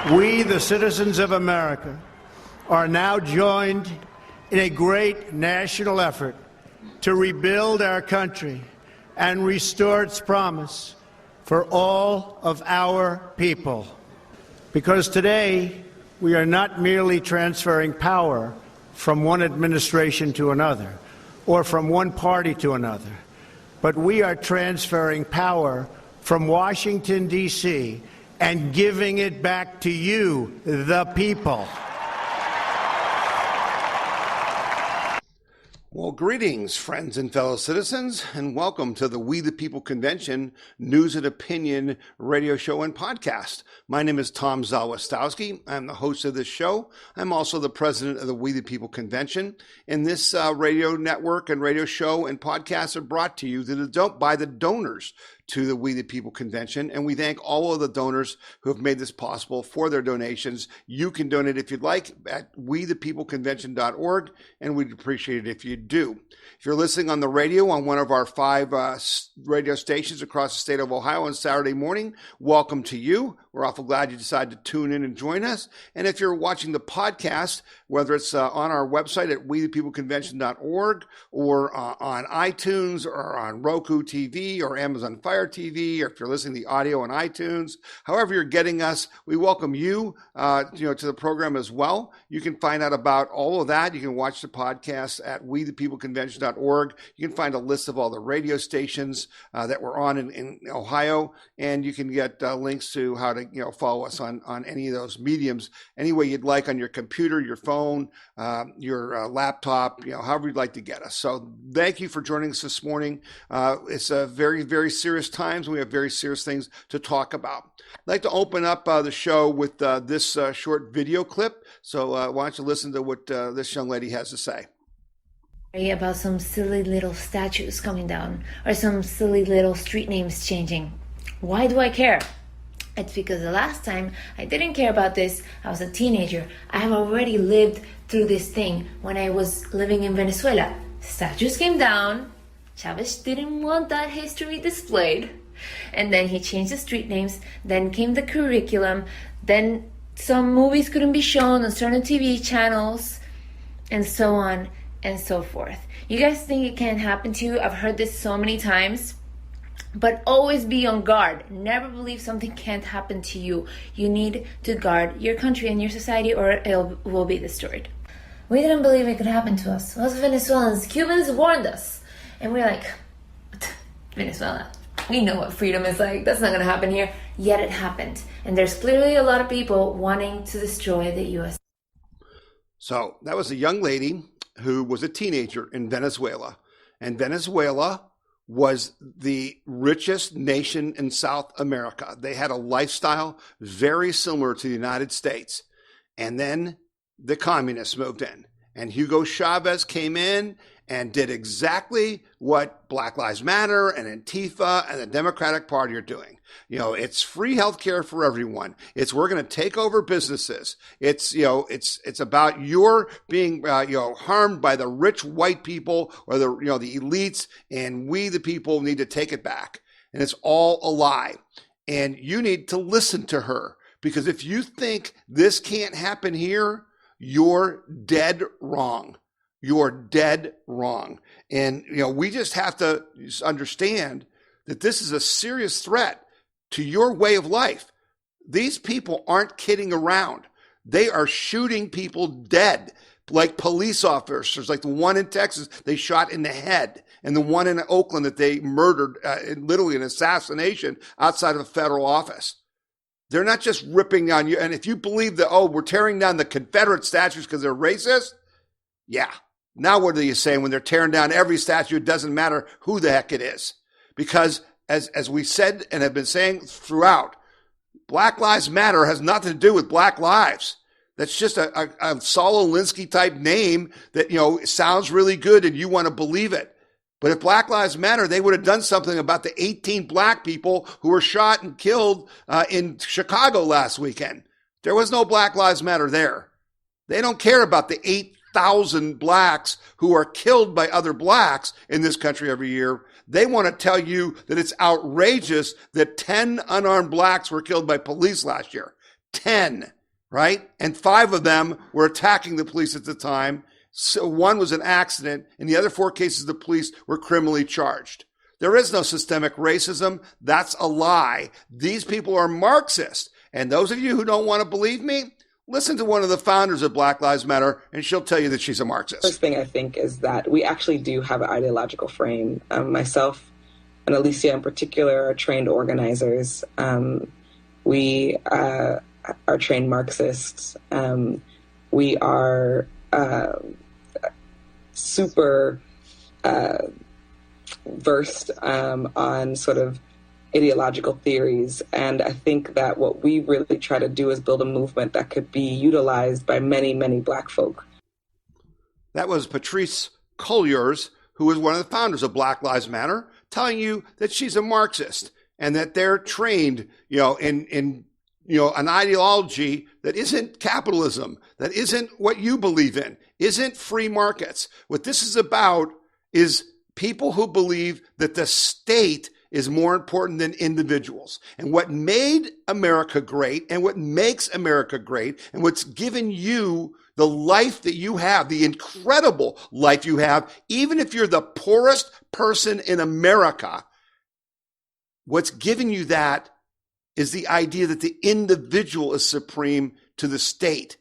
We, the citizens of America, are now joined in a great national effort to rebuild our country and restore its promise for all of our people. Because today, we are not merely transferring power from one administration to another or from one party to another, but we are transferring power from Washington, D.C., and giving it back to you, the people. Well, greetings, friends and fellow citizens, and welcome to the We the People Convention News and Opinion radio show and podcast. My name is Tom Zawistowski. I'm the host of this show. I'm also the president of the We the People Convention. And this radio network and radio show and podcasts are brought to you by the donors to the We the People Convention, and we thank all of the donors who have made this possible for their donations. You can donate if you'd like at WeThePeopleConvention.org, and we'd appreciate it if you do. If you're listening on the radio on one of our 5 radio stations across the state of Ohio on Saturday morning, welcome to you. We're awful glad you decided to tune in and join us. And if you're watching the podcast, whether it's on our website at WeThePeopleConvention.org or on iTunes or on Roku TV or Amazon Fire TV, or if you're listening to the audio on iTunes, however you're getting us, we welcome you, to the program as well. You can find out about all of that. You can watch the podcast at WeThePeopleConvention.org. You can find a list of all the radio stations that we're on in Ohio, and you can get links to how to follow us on any of those mediums any way you'd like on your computer, your phone, your laptop, however you'd like to get us. So thank you for joining us this morning. It's a very, very serious times, and we have very serious things to talk about. I'd like to open up the show with this short video clip. So why don't you listen to what this young lady has to say. About some silly little statues coming down or some silly little street names changing. Why do I care? It's because the last time I didn't care about this, I was a teenager. I have already lived through this thing when I was living in Venezuela. Statues came down. Chavez didn't want that history displayed. And then he changed the street names. Then came the curriculum. Then some movies couldn't be shown on certain TV channels. And so on and so forth. You guys think it can't happen to you? I've heard this so many times. But always be on guard. Never believe something can't happen to you. You need to guard your country and your society, or it will be destroyed. We didn't believe it could happen to us. Us Venezuelans, Cubans warned us. And we're like, Venezuela, we know what freedom is like. That's not going to happen here. Yet it happened. And there's clearly a lot of people wanting to destroy the U.S. So that was a young lady who was a teenager in Venezuela. And Venezuela was the richest nation in South America. They had a lifestyle very similar to the United States. And then the communists moved in. And Hugo Chavez came in and did exactly what Black Lives Matter and Antifa and the Democratic Party are doing. It's free healthcare for everyone. It's we're going to take over businesses. It's about your being harmed by the rich white people or the elites, and we the people need to take it back. And it's all a lie. And you need to listen to her, because if you think this can't happen here, you're dead wrong. You're dead wrong. And, we just have to understand that this is a serious threat to your way of life. These people aren't kidding around. They are shooting people dead, like police officers, like the one in Texas they shot in the head, and the one in Oakland that they murdered, literally an assassination outside of a federal office. They're not just ripping on you. And if you believe that, we're tearing down the Confederate statues because they're racist, yeah. Now what are you saying when they're tearing down every statue? It doesn't matter who the heck it is. Because as we said and have been saying throughout, Black Lives Matter has nothing to do with Black lives. That's just a Saul Alinsky type name that, sounds really good and you want to believe it. But if Black Lives Matter, they would have done something about the 18 black people who were shot and killed in Chicago last weekend. There was no Black Lives Matter there. They don't care about the 8,000 blacks who are killed by other blacks in this country every year. They want to tell you that it's outrageous that 10 unarmed blacks were killed by police last year. 10, right? And 5 of them were attacking the police at the time. So 1 was an accident, and the other 4 cases the police were criminally charged. There is no systemic racism. That's a lie. These people are Marxists. And those of you who don't want to believe me, listen to one of the founders of Black Lives Matter, and she'll tell you that she's a Marxist. First thing I think is that we actually do have an ideological frame. Myself and Alicia in particular are trained organizers. We are trained Marxists. We are super versed on sort of ideological theories. And I think that what we really try to do is build a movement that could be utilized by many, many Black folk. That was Patrisse Cullors, who is one of the founders of Black Lives Matter, telling you that she's a Marxist and that they're trained, in an ideology that isn't capitalism, that isn't what you believe in, isn't free markets. What this is about is people who believe that the state is more important than individuals. And what made America great and what makes America great and what's given you the life that you have, the incredible life you have, even if you're the poorest person in America, what's given you that is the idea that the individual is supreme to the state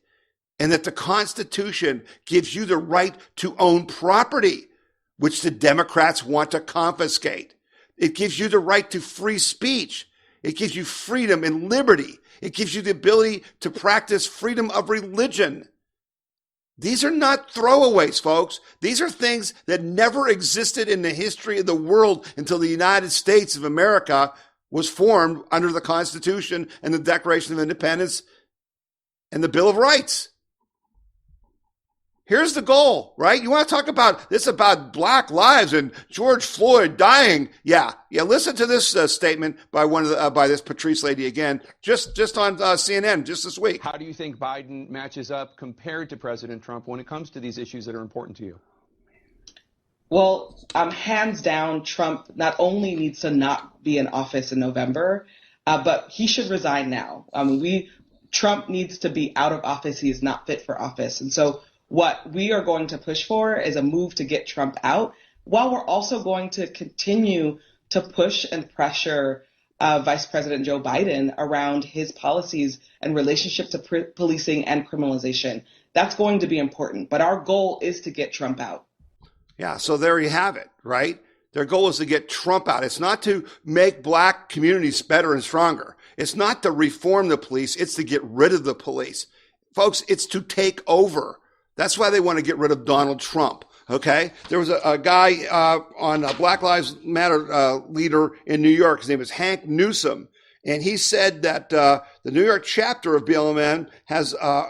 and that the Constitution gives you the right to own property, which the Democrats want to confiscate. It gives you the right to free speech. It gives you freedom and liberty. It gives you the ability to practice freedom of religion. These are not throwaways, folks. These are things that never existed in the history of the world until the United States of America was formed under the Constitution and the Declaration of Independence and the Bill of Rights. Here's the goal, right? You want to talk about this, about Black lives and George Floyd dying? Yeah. Listen to this statement by by this Patrisse lady again, just on CNN just this week. How do you think Biden matches up compared to President Trump when it comes to these issues that are important to you? Well, hands down, Trump not only needs to not be in office in November, but he should resign now. Trump needs to be out of office. He is not fit for office, and so. What we are going to push for is a move to get Trump out, while we're also going to continue to push and pressure Vice President Joe Biden around his policies and relationship to policing and criminalization. That's going to be important, but our goal is to get Trump out. Yeah, so there you have it, right? Their goal is to get Trump out. It's not to make Black communities better and stronger. It's not to reform the police. It's to get rid of the police. Folks, it's to take over. That's why they want to get rid of Donald Trump, okay? There was a guy on a Black Lives Matter leader in New York. His name is Hank Newsom. And he said that the New York chapter of BLM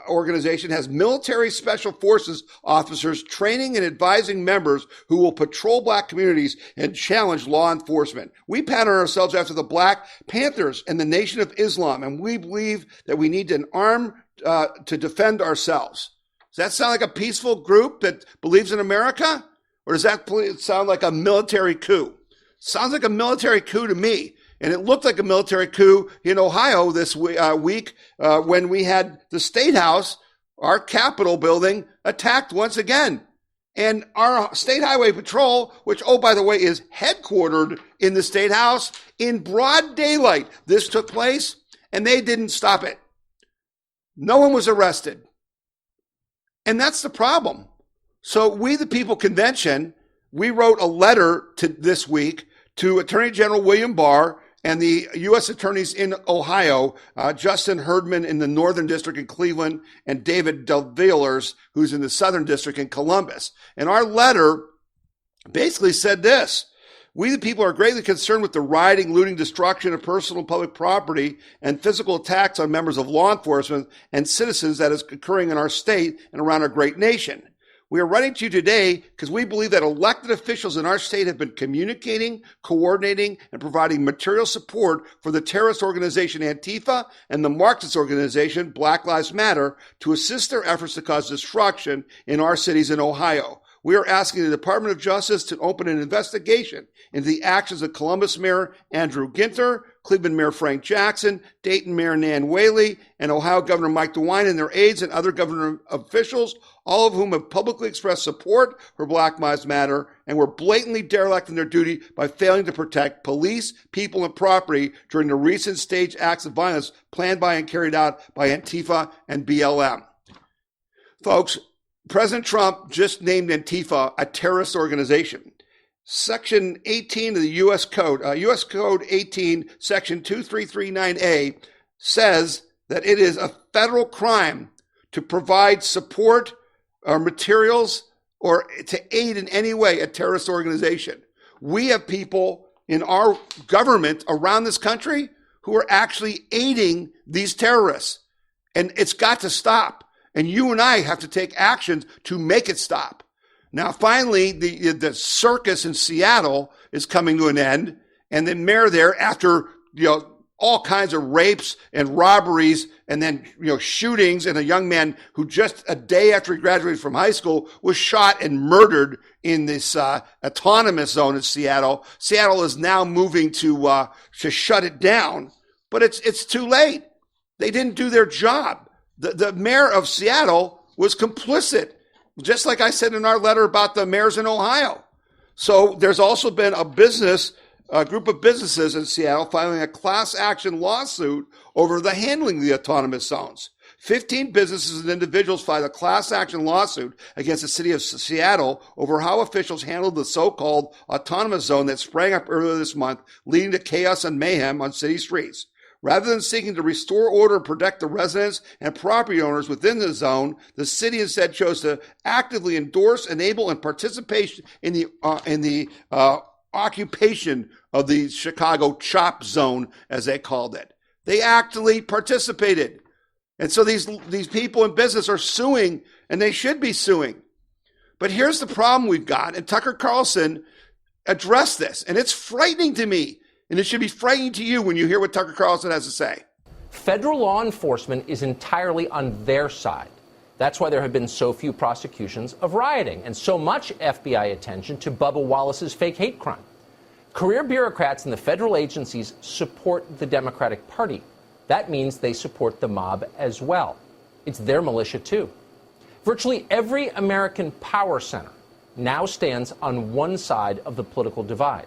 organization has military special forces officers training and advising members who will patrol Black communities and challenge law enforcement. We pattern ourselves after the Black Panthers and the Nation of Islam, and we believe that we need an arm to defend ourselves. Does that sound like a peaceful group that believes in America? Or does that sound like a military coup? Sounds like a military coup to me. And it looked like a military coup in Ohio this week when we had the State House, our Capitol building, attacked once again. And our State Highway Patrol, which, oh, by the way, is headquartered in the State House, in broad daylight, this took place, and they didn't stop it. No one was arrested. And that's the problem. So we, the People Convention, we wrote a letter this week to Attorney General William Barr and the U.S. attorneys in Ohio, Justin Herdman in the Northern District in Cleveland and David DeVillers, who's in the Southern District in Columbus. And our letter basically said this: we, the people, are greatly concerned with the rioting, looting, destruction of personal and public property and physical attacks on members of law enforcement and citizens that is occurring in our state and around our great nation. We are writing to you today because we believe that elected officials in our state have been communicating, coordinating, and providing material support for the terrorist organization Antifa and the Marxist organization Black Lives Matter to assist their efforts to cause destruction in our cities in Ohio. We are asking the Department of Justice to open an investigation into the actions of Columbus Mayor Andrew Ginther, Cleveland Mayor Frank Jackson, Dayton Mayor Nan Whaley, and Ohio Governor Mike DeWine and their aides and other government officials, all of whom have publicly expressed support for Black Lives Matter and were blatantly derelict in their duty by failing to protect police, people, and property during the recent staged acts of violence planned by and carried out by Antifa and BLM. Folks, President Trump just named Antifa a terrorist organization. Section 18 of the U.S. Code, U.S. Code 18, Section 2339A, says that it is a federal crime to provide support or materials or to aid in any way a terrorist organization. We have people in our government around this country who are actually aiding these terrorists. And it's got to stop. And you and I have to take actions to make it stop. Now, finally, the circus in Seattle is coming to an end. And the mayor there, after, all kinds of rapes and robberies and then, shootings, and a young man who just a day after he graduated from high school was shot and murdered in this autonomous zone in Seattle. Seattle is now moving to shut it down, but it's too late. They didn't do their job. The mayor of Seattle was complicit, just like I said in our letter about the mayors in Ohio. So there's also been a group of businesses in Seattle filing a class action lawsuit over the handling of the autonomous zones. 15 businesses and individuals filed a class action lawsuit against the city of Seattle over how officials handled the so-called autonomous zone that sprang up earlier this month, leading to chaos and mayhem on city streets. Rather than seeking to restore order and protect the residents and property owners within the zone, the city instead chose to actively endorse, enable, and participate in the occupation of the Chicago CHOP zone, as they called it. They actively participated. And so these people in business are suing, and they should be suing. But here's the problem we've got, and Tucker Carlson addressed this, and it's frightening to me. And it should be frightening to you when you hear what Tucker Carlson has to say. Federal law enforcement is entirely on their side. That's why there have been so few prosecutions of rioting and so much FBI attention to Bubba Wallace's fake hate crime. Career bureaucrats in the federal agencies support the Democratic Party. That means they support the mob as well. It's their militia, too. Virtually every American power center now stands on one side of the political divide.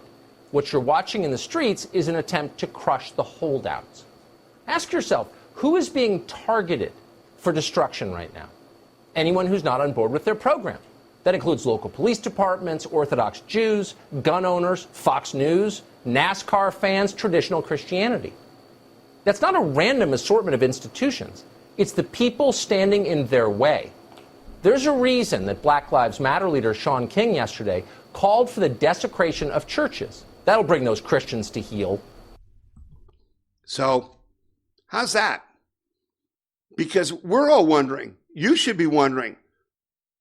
What you're watching in the streets is an attempt to crush the holdouts. Ask yourself, who is being targeted for destruction right now? Anyone who's not on board with their program. That includes local police departments, Orthodox Jews, gun owners, Fox News, NASCAR fans, traditional Christianity. That's not a random assortment of institutions. It's the people standing in their way. There's a reason that Black Lives Matter leader Shaun King yesterday called for the desecration of churches. That'll bring those Christians to heel. So, how's that? Because we're all wondering, you should be wondering,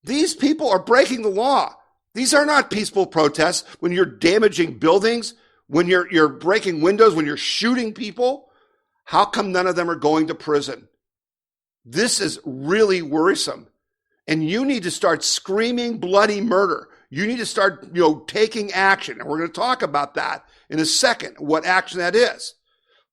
these people are breaking the law. These are not peaceful protests when you're damaging buildings, when you're breaking windows, when you're shooting people. How come none of them are going to prison? This is really worrisome. And you need to start screaming bloody murder. You need to start, taking action. And we're going to talk about that in a second, what action that is.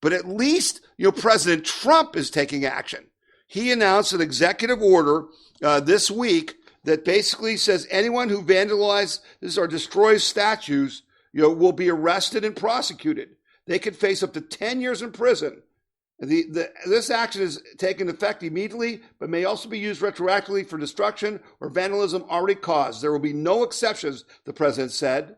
But at least, President Trump is taking action. He announced an executive order this week that basically says anyone who vandalizes or destroys statues, will be arrested and prosecuted. They could face up to 10 years in prison. This action is taken effect immediately, but may also be used retroactively for destruction or vandalism already caused. There will be no exceptions, the president said.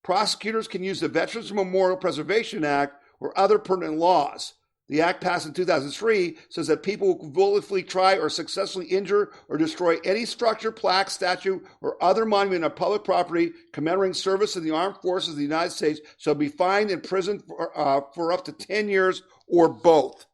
Prosecutors can use the Veterans Memorial Preservation Act or other pertinent laws. The act passed in 2003 says that people who willfully try or successfully injure or destroy any structure, plaque, statue, or other monument on public property commemorating service in the armed forces of the United States shall be fined and imprisoned for up to 10 years or both.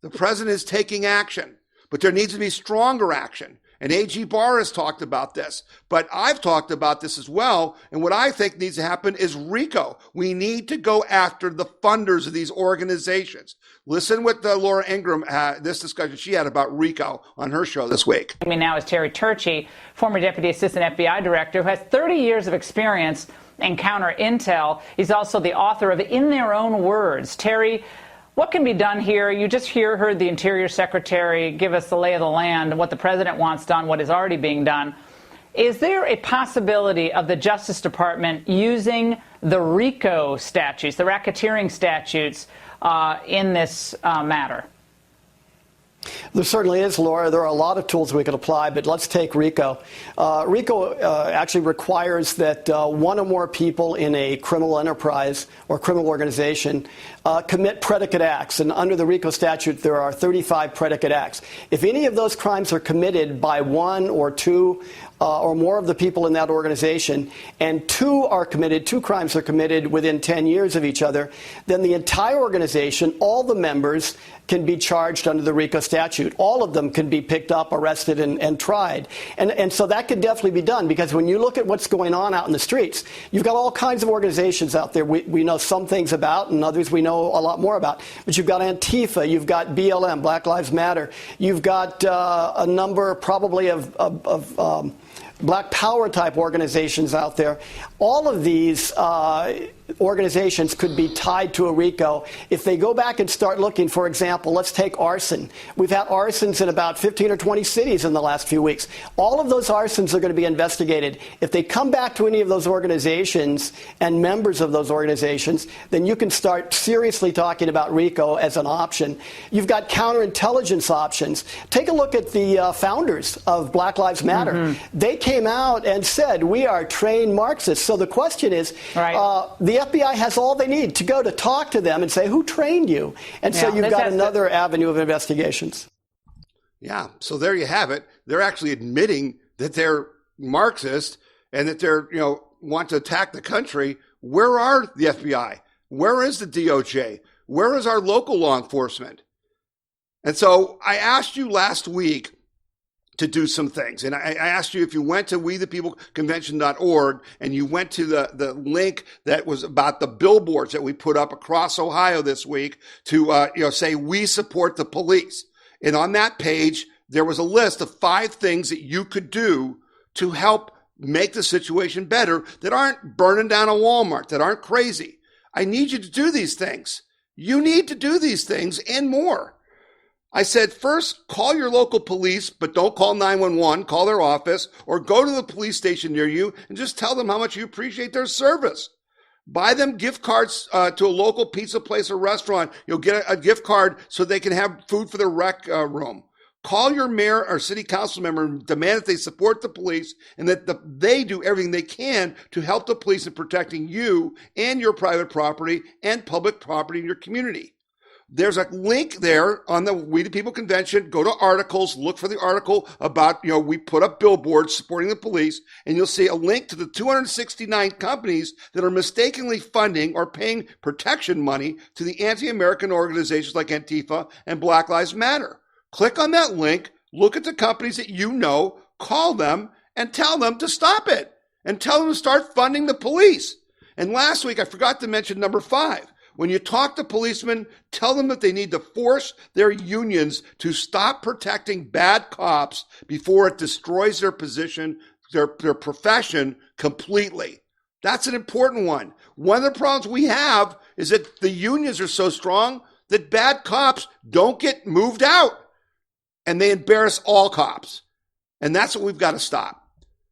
The president is taking action, but there needs to be stronger action. And AG Barr has talked about this. But I've talked about this as well. And what I think needs to happen is RICO. We need to go after the funders of these organizations. Listen what Laura Ingraham this discussion she had about RICO on her show this week. I mean, now is Terry Turchi, former Deputy Assistant FBI Director, who has 30 years of experience in counter intel. He's also the author of In Their Own Words. Terry, what can be done here? You just heard the Interior Secretary give us the lay of the land, what the president wants done, what is already being done. Is there a possibility of the Justice Department using the RICO statutes, the racketeering statutes, in this matter? There certainly is, Laura. There are a lot of tools we could apply, but let's take RICO. RICO actually requires that one or more people in a criminal enterprise or criminal organization commit predicate acts. And under the RICO statute, there are 35 predicate acts. If any of those crimes are committed by one or two or more of the people in that organization, and two crimes are committed within 10 years of each other, then the entire organization, all the members, can be charged under the RICO statute. All of them can be picked up, arrested, and tried. And so that could definitely be done, because when you look at what's going on out in the streets, you've got all kinds of organizations out there we know some things about, and others we know a lot more about. But you've got Antifa, you've got BLM, Black Lives Matter, you've got a number probably of Black Power type organizations out there. All of these organizations could be tied to a RICO if they go back and start looking. For example, let's take arson. We've had arsons in about 15 or 20 cities in the last few weeks. All of those arsons are going to be investigated. If they come back to any of those organizations and members of those organizations, then you can start seriously talking about RICO as an option. You've got counterintelligence options. Take a look at the founders of Black Lives Matter. Mm-hmm. They came out and said, we are trained Marxists. So the question is, the FBI has all they need to go to talk to them and say, who trained you? And so you've got another avenue of investigations. Yeah, so there you have it. They're actually admitting that they're Marxist and that they're, want to attack the country. Where are the FBI? Where is the DOJ? Where is our local law enforcement? And so I asked you last week to do some things. And I asked you if you went to WeThePeopleConvention.org and you went to the link that was about the billboards that we put up across Ohio this week to say we support the police. And on that page, there was a list of 5 things that you could do to help make the situation better that aren't burning down a Walmart, that aren't crazy. I need you to do these things. You need to do these things and more. I said, first, call your local police, but don't call 911, call their office, or go to the police station near you and just tell them how much you appreciate their service. Buy them gift cards to a local pizza place or restaurant. You'll get a gift card so they can have food for their rec room. Call your mayor or city council member and demand that they support the police and that they do everything they can to help the police in protecting you and your private property and public property in your community. There's a link there on the We the People Convention. Go to articles, look for the article about, we put up billboards supporting the police, and you'll see a link to the 269 companies that are mistakenly funding or paying protection money to the anti-American organizations like Antifa and Black Lives Matter. Click on that link, look at the companies that you know, call them, and tell them to stop it, and tell them to start funding the police. And last week, I forgot to mention number 5. When you talk to policemen, tell them that they need to force their unions to stop protecting bad cops before it destroys their position, their profession completely. That's an important one. One of the problems we have is that the unions are so strong that bad cops don't get moved out and they embarrass all cops. And that's what we've got to stop.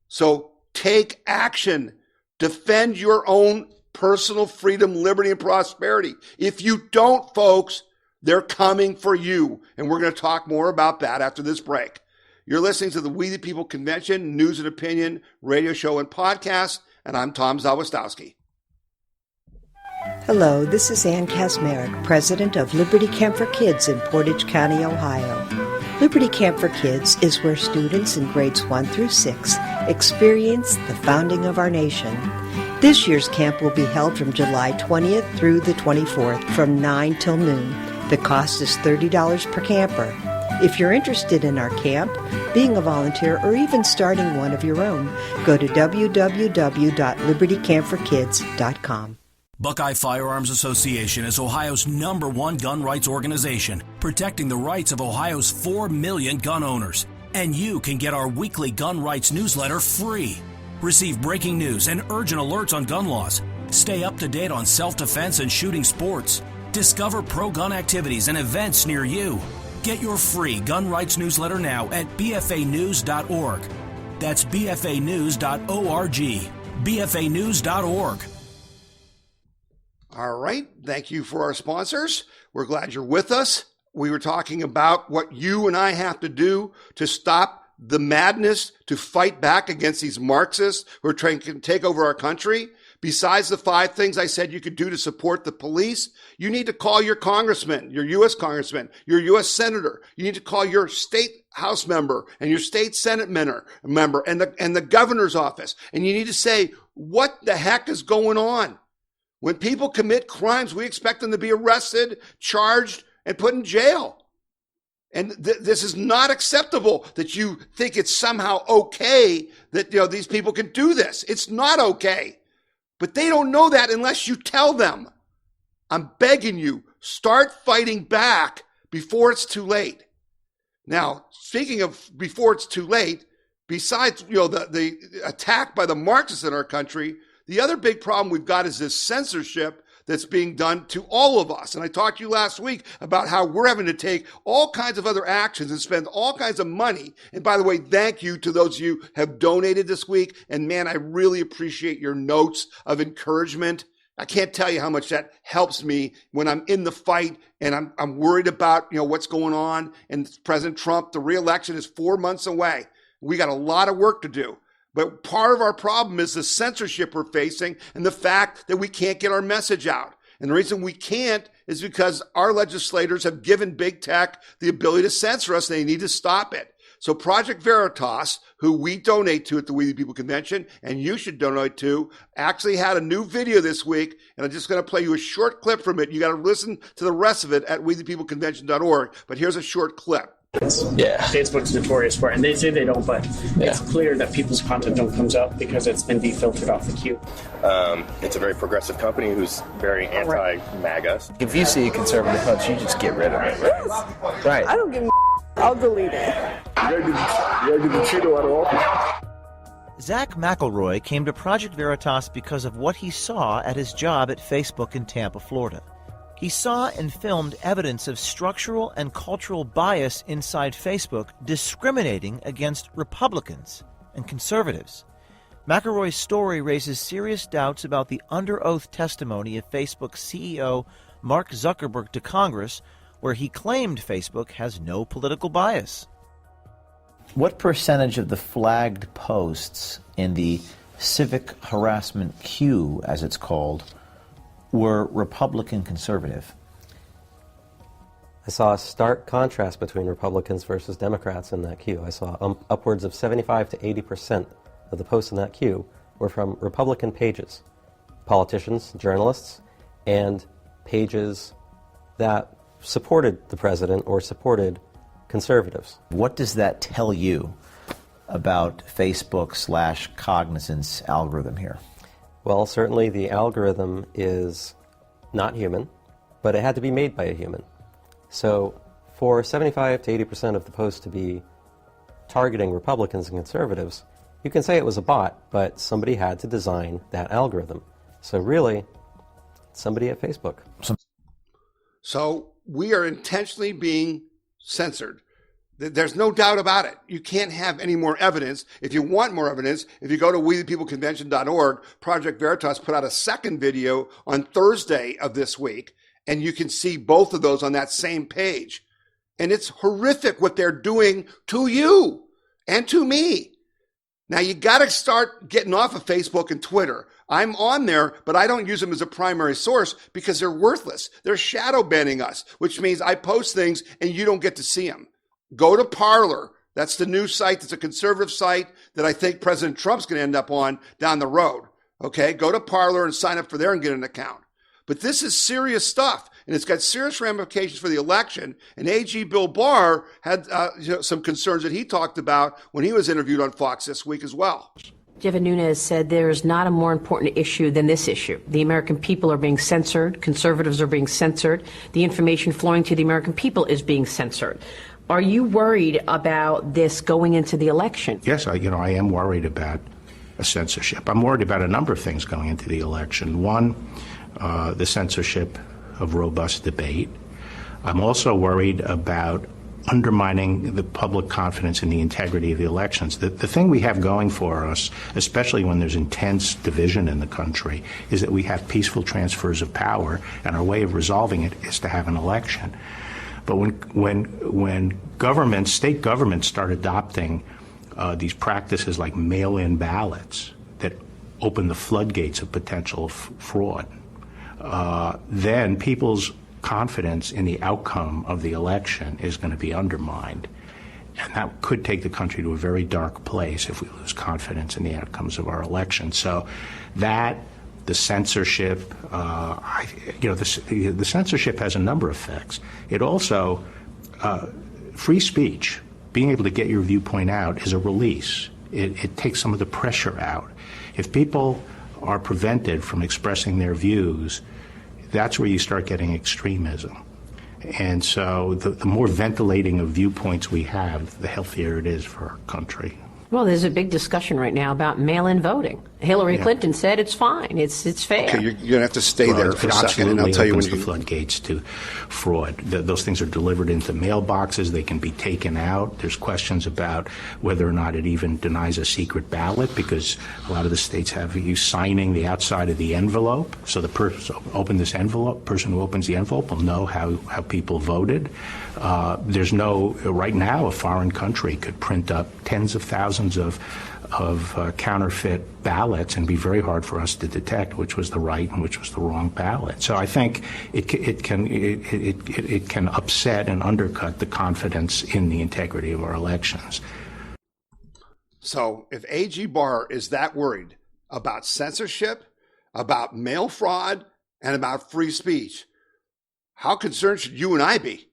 So take action. Defend your own personal freedom, liberty, and prosperity. If you don't, folks, they're coming for you. And we're going to talk more about that after this break. You're listening to the We the People Convention News and Opinion radio show and podcast, and I'm Tom Zawistowski. Hello, this is Ann Kazmarek, president of Liberty Camp for Kids in Portage County, Ohio. Liberty Camp for Kids is where students in grades 1 through 6 experience the founding of our nation. This year's camp will be held from July 20th through the 24th from 9 till noon. The cost is $30 per camper. If you're interested in our camp, being a volunteer, or even starting one of your own, go to www.libertycampforkids.com. Buckeye Firearms Association is Ohio's #1 gun rights organization, protecting the rights of Ohio's 4 million gun owners. And you can get our weekly gun rights newsletter free. Receive breaking news and urgent alerts on gun laws. Stay up to date on self-defense and shooting sports. Discover pro-gun activities and events near you. Get your free gun rights newsletter now at bfanews.org. That's bfanews.org. bfanews.org. All right. Thank you for our sponsors. We're glad you're with us. We were talking about what you and I have to do to stop the madness, to fight back against these Marxists who are trying to take over our country. Besides the 5 things I said you could do to support the police, you need to call your congressman, your U.S. congressman, your U.S. senator. You need to call your state house member and your state senate member and the governor's office. And you need to say, what the heck is going on? When people commit crimes, we expect them to be arrested, charged, and put in jail. And this is not acceptable that you think it's somehow okay that these people can do this. It's not okay. But they don't know that unless you tell them. I'm begging you, start fighting back before it's too late. Now, speaking of before it's too late, besides the attack by the Marxists in our country, the other big problem we've got is this censorship that's being done to all of us. And I talked to you last week about how we're having to take all kinds of other actions and spend all kinds of money. And by the way, thank you to those of you who have donated this week. And man, I really appreciate your notes of encouragement. I can't tell you how much that helps me when I'm in the fight and I'm worried about, what's going on. And President Trump, the reelection is 4 months away. We got a lot of work to do. But part of our problem is the censorship we're facing and the fact that we can't get our message out. And the reason we can't is because our legislators have given big tech the ability to censor us. And they need to stop it. So Project Veritas, who we donate to at the We the People Convention, and you should donate to, actually had a new video this week. And I'm just going to play you a short clip from it. You got to listen to the rest of it at wethepeopleconvention.org. But here's a short clip. Facebook's notorious for it, and they say they don't, but it's clear that people's content don't comes up because it's been defiltered off the queue. It's a very progressive company who's very anti-MAGA. If you see a conservative post, you just get rid of it. Right. I don't give a I'll delete it. You gotta get the Cheeto out of all. Zach McElroy came to Project Veritas because of what he saw at his job at Facebook in Tampa, Florida. He saw and filmed evidence of structural and cultural bias inside Facebook discriminating against Republicans and conservatives. McElroy's story raises serious doubts about the under-oath testimony of Facebook's CEO Mark Zuckerberg to Congress, where he claimed Facebook has no political bias. What percentage of the flagged posts in the civic harassment queue, as it's called, were Republican conservative? I saw a stark contrast between Republicans versus Democrats in that queue. I saw upwards of 75 to 80% of the posts in that queue were from Republican pages, politicians, journalists, and pages that supported the president or supported conservatives. What does that tell you about Facebook/Cognizant's algorithm here? Well, certainly the algorithm is not human, but it had to be made by a human. So for 75 to 80% of the posts to be targeting Republicans and conservatives, you can say it was a bot, but somebody had to design that algorithm. So really, somebody at Facebook. So we are intentionally being censored. There's no doubt about it. You can't have any more evidence. If you want more evidence, if you go to wethepeopleconvention.org, Project Veritas put out a second video on Thursday of this week, and you can see both of those on that same page. And it's horrific what they're doing to you and to me. Now, you got to start getting off of Facebook and Twitter. I'm on there, but I don't use them as a primary source because they're worthless. They're shadow banning us, which means I post things and you don't get to see them. Go to Parler. That's the new site. That's a conservative site that I think President Trump's going to end up on down the road. Okay, go to Parler and sign up for there and get an account. But this is serious stuff. and it's got serious ramifications for the election. And AG Bill Barr had some concerns that he talked about when he was interviewed on Fox this week as well. Devin Nunes said there's not a more important issue than this issue. The American people are being censored. Conservatives are being censored. The information flowing to the American people is being censored. Are you worried about this going into the election? Yes, I am worried about a censorship. I'm worried about a number of things going into the election. One, the censorship of robust debate. I'm also worried about undermining the public confidence in the integrity of the elections. The thing we have going for us, especially when there's intense division in the country, is that we have peaceful transfers of power, and our way of resolving it is to have an election. But when governments, state governments, start adopting these practices like mail-in ballots that open the floodgates of potential fraud, then people's confidence in the outcome of the election is going to be undermined. And that could take the country to a very dark place if we lose confidence in the outcomes of our election. So that, the censorship, the censorship has a number of effects. It also, free speech, being able to get your viewpoint out is a release. It takes some of the pressure out. If people are prevented from expressing their views, that's where you start getting extremism. And so the more ventilating of viewpoints we have, the healthier it is for our country. Well, there's a big discussion right now about mail-in voting. Hillary Clinton said it's fine, it's fair. Okay, you're going to have to stay there for a second, and I'll tell you when the floodgates to fraud. Those things are delivered into mailboxes. They can be taken out. There's questions about whether or not it even denies a secret ballot, because a lot of the states have you signing the outside of the envelope. So the person who opens the envelope will know how people voted. There's right now, a foreign country could print up tens of thousands of counterfeit ballots and be very hard for us to detect which was the right and which was the wrong ballot. So I think it can upset and undercut the confidence in the integrity of our elections. So if AG Barr is that worried about censorship, about mail fraud, and about free speech, how concerned should you and I be?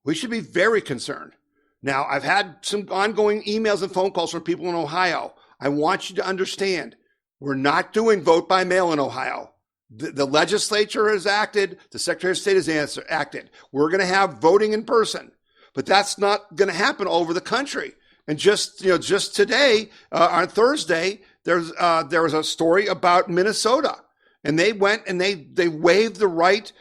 We should be very concerned. Now, I've had some ongoing emails and phone calls from people in Ohio. I want you to understand, we're not doing vote by mail in Ohio. The legislature has acted. The Secretary of State has acted. We're going to have voting in person, but that's not going to happen all over the country. And just today, on Thursday, there was a story about Minnesota. And they went and they waived the right.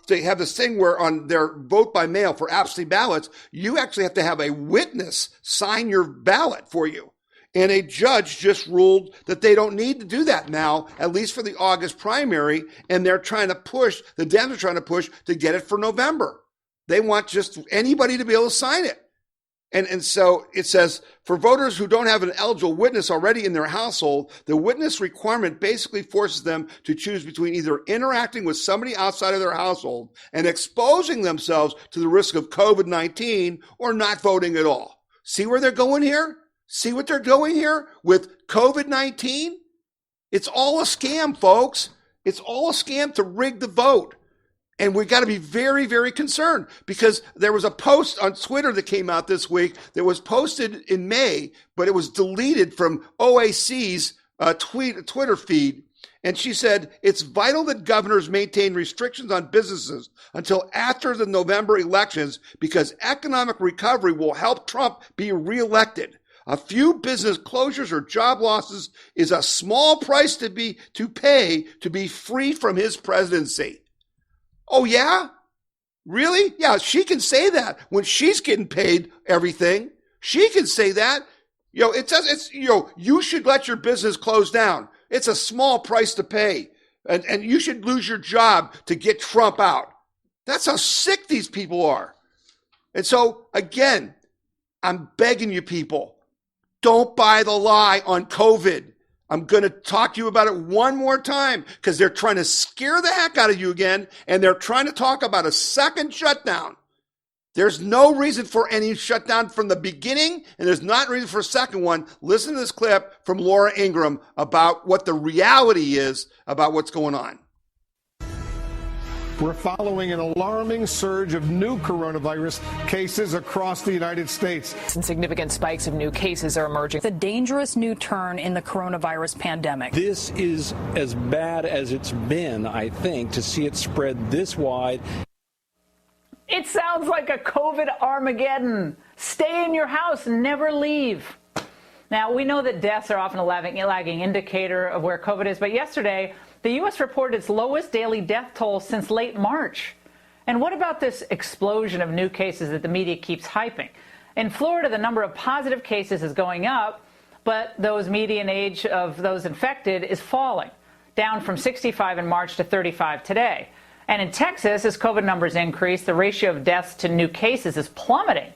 They have this thing where on their vote by mail for absentee ballots, you actually have to have a witness sign your ballot for you. And a judge just ruled that they don't need to do that now, at least for the August primary. And the Dems are trying to push to get it for November. They want just anybody to be able to sign it. And so it says, for voters who don't have an eligible witness already in their household, the witness requirement basically forces them to choose between either interacting with somebody outside of their household and exposing themselves to the risk of COVID-19 or not voting at all. See where they're going here? See what they're doing here with COVID-19? It's all a scam, folks. It's all a scam to rig the vote. And we've got to be very, very concerned, because there was a post on Twitter that came out this week that was posted in May, but it was deleted from OAC's Twitter feed. And she said, it's vital that governors maintain restrictions on businesses until after the November elections, because economic recovery will help Trump be reelected. A few business closures or job losses is a small price to pay to be free from his presidency. Oh, yeah? Really? Yeah, she can say that when she's getting paid everything. She can say that. You should let your business close down. It's a small price to pay. And you should lose your job to get Trump out. That's how sick these people are. And so, again, I'm begging you people, don't buy the lie on COVID. I'm going to talk to you about it one more time, because they're trying to scare the heck out of you again, and they're trying to talk about a second shutdown. There's no reason for any shutdown from the beginning, and there's not reason for a second one. Listen to this clip from Laura Ingraham about what the reality is about what's going on. we're following an alarming surge of new coronavirus cases across the United States. And significant spikes of new cases are emerging. It's a dangerous new turn in the coronavirus pandemic. This is as bad as it's been, I think, to see it spread this wide. It sounds like a COVID Armageddon. Stay in your house and never leave. Now, we know that deaths are often a lagging indicator of where COVID is, but yesterday, the U.S. reported its lowest daily death toll since late March. And what about this explosion of new cases that the media keeps hyping? In Florida, the number of positive cases is going up, but those median age of those infected is falling, down from 65 in March to 35 today. And in Texas, as COVID numbers increase, the ratio of deaths to new cases is plummeting.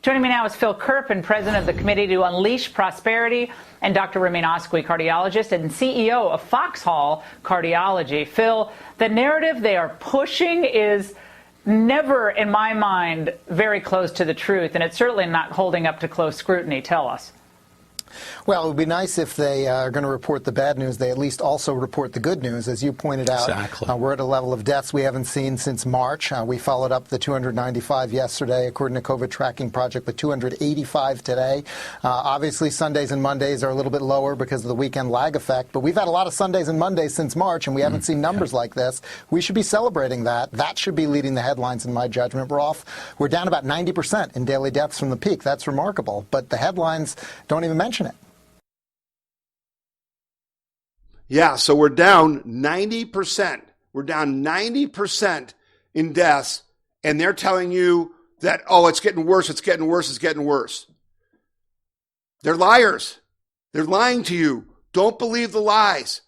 Joining me now is Phil Kerpen, president of the Committee to Unleash Prosperity, and Dr. Ramin Asqui, cardiologist and CEO of Foxhall Cardiology. Phil, the narrative they are pushing is never, in my mind, very close to the truth, and it's certainly not holding up to close scrutiny. Tell us. Well, it would be nice if they are going to report the bad news. They at least also report the good news. As you pointed out, exactly. We're at a level of deaths we haven't seen since March. We followed up the 295 yesterday, according to COVID Tracking Project, with 285 today. Obviously, Sundays and Mondays are a little bit lower because of the weekend lag effect. But we've had a lot of Sundays and Mondays since March, and we haven't seen numbers like this. We should be celebrating that. That should be leading the headlines, in my judgment. We're down about 90% in daily deaths from the peak. That's remarkable. But the headlines don't even mention it. Yeah, so we're down 90%. We're down 90% in deaths, and they're telling you that, oh, it's getting worse, it's getting worse, it's getting worse. They're liars. They're lying to you. Don't believe the lies.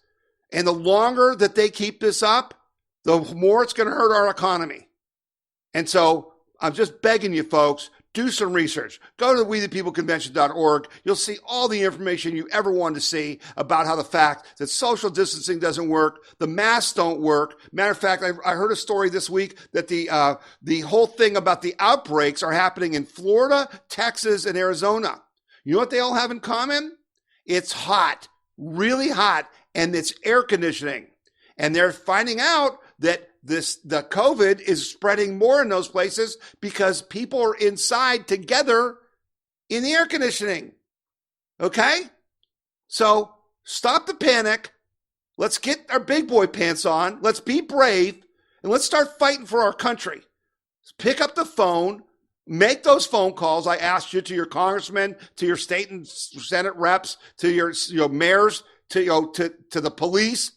And the longer that they keep this up, the more it's going to hurt our economy. And so I'm just begging you, folks, do some research. Go to WeThePeopleConvention.org. You'll see all the information you ever wanted to see about how the fact that social distancing doesn't work, the masks don't work. Matter of fact, I heard a story this week that the whole thing about the outbreaks are happening in Florida, Texas, and Arizona. You know what they all have in common? It's hot, really hot, and it's air conditioning. And they're finding out that the COVID is spreading more in those places because people are inside together in the air conditioning. Okay? So stop the panic. Let's get our big boy pants on. Let's be brave, and let's start fighting for our country. Pick up the phone. Make those phone calls I asked you to your congressmen, to your state and Senate reps, to your mayors, to the police,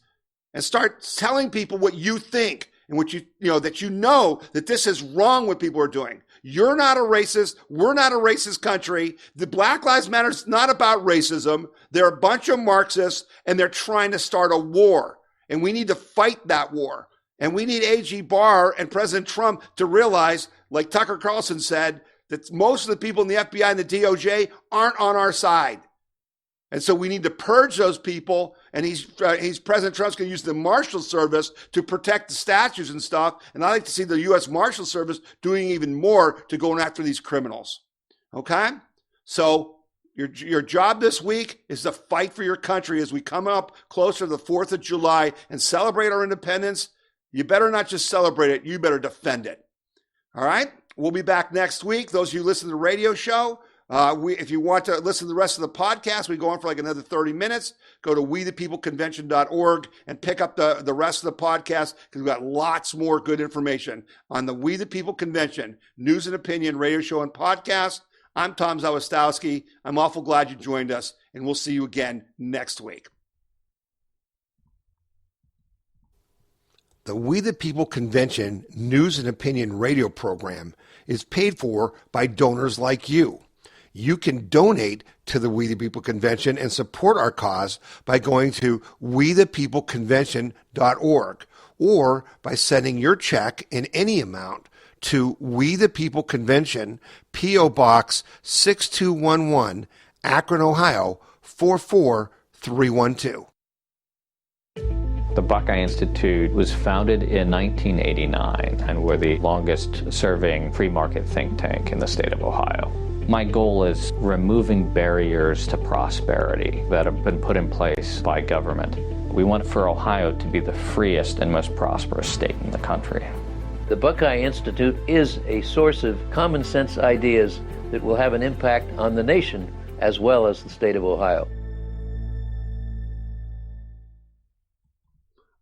and start telling people what you think. And what that this is wrong what people are doing. You're not a racist. We're not a racist country. The Black Lives Matter is not about racism. They're a bunch of Marxists, and they're trying to start a war. And we need to fight that war. And we need AG Barr and President Trump to realize, like Tucker Carlson said, that most of the people in the FBI and the DOJ aren't on our side. And so we need to purge those people, and President Trump's going to use the Marshal Service to protect the statues and stuff. And I like to see the U.S. Marshal Service doing even more to go after these criminals. Okay? So your job this week is to fight for your country as we come up closer to the 4th of July and celebrate our independence. You better not just celebrate it. You better defend it. All right? We'll be back next week. Those of you who listen to the radio show, if you want to listen to the rest of the podcast, we go on for like another 30 minutes. Go to WeThePeopleConvention.org and pick up the rest of the podcast because we've got lots more good information on the We the People Convention News and Opinion radio show and podcast. I'm Tom Zawistowski. I'm awful glad you joined us, and we'll see you again next week. The We the People Convention News and Opinion radio program is paid for by donors like you. You can donate to the We the People Convention and support our cause by going to WeThePeopleConvention.org or by sending your check in any amount to We the People Convention, P.O. Box 6211, Akron, Ohio 44312. The Buckeye Institute was founded in 1989, and we're the longest-serving free market think tank in the state of Ohio. My goal is removing barriers to prosperity that have been put in place by government. We want for Ohio to be the freest and most prosperous state in the country. The Buckeye Institute is a source of common sense ideas that will have an impact on the nation as well as the state of Ohio.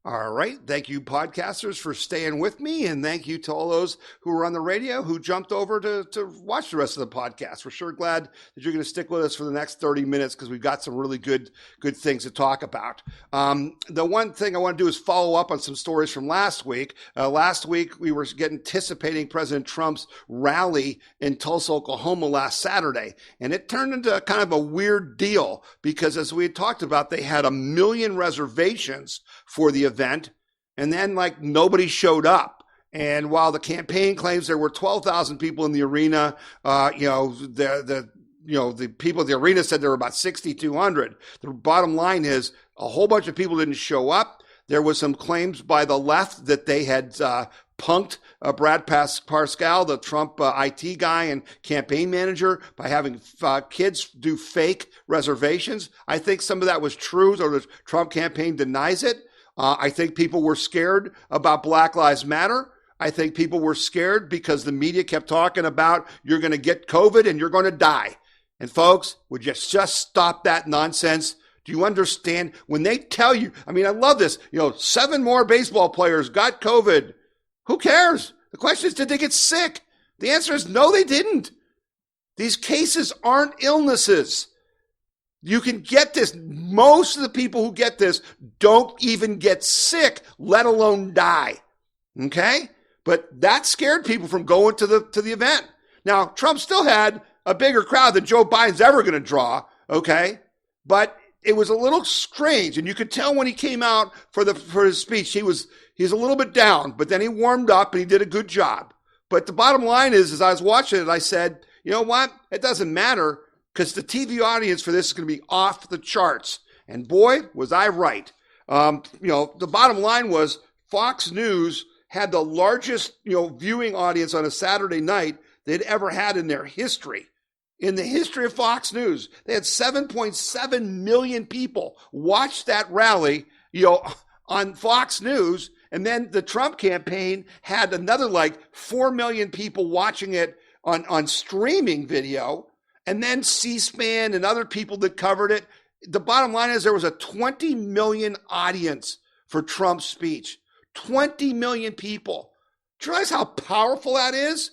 All right. Thank you, podcasters, for staying with me. And thank you to all those who were on the radio who jumped over to watch the rest of the podcast. We're sure glad that you're going to stick with us for the next 30 minutes because we've got some really good things to talk about. The one thing I want to do is follow up on some stories from last week. Last week, we were anticipating President Trump's rally in Tulsa, Oklahoma last Saturday. And it turned into kind of a weird deal because, as we had talked about, they had 1 million reservations for the event, and then nobody showed up. And while the campaign claims there were 12,000 people in the arena, the people at the arena said there were about 6,200. The bottom line is a whole bunch of people didn't show up. There was some claims by the left that they had punked Brad Parscale, the Trump IT guy and campaign manager, by having kids do fake reservations. I think some of that was true, or the Trump campaign denies it. I think people were scared about Black Lives Matter. I think people were scared because the media kept talking about you're going to get COVID and you're going to die. And folks, would you just stop that nonsense? Do you understand when they tell you? I mean, I love this. 7 more baseball players got COVID. Who cares? The question is, did they get sick? The answer is no, they didn't. These cases aren't illnesses. You can get this. Most of the people who get this don't even get sick, let alone die. Okay? But that scared people from going to the event. Now, Trump still had a bigger crowd than Joe Biden's ever going to draw. Okay? But it was a little strange, and you could tell when he came out for his speech, he's a little bit down, but then he warmed up and he did a good job. But the bottom line is, as I was watching it, I said, you know what? It doesn't matter, because the TV audience for this is going to be off the charts. And boy, was I right. The bottom line was Fox News had the largest, viewing audience on a Saturday night they'd ever had in their history. In the history of Fox News, they had 7.7 million people watch that rally, on Fox News. And then the Trump campaign had another 4 million people watching it on streaming video. And then C-SPAN and other people that covered it. The bottom line is there was a 20 million audience for Trump's speech. 20 million people. Do you realize how powerful that is?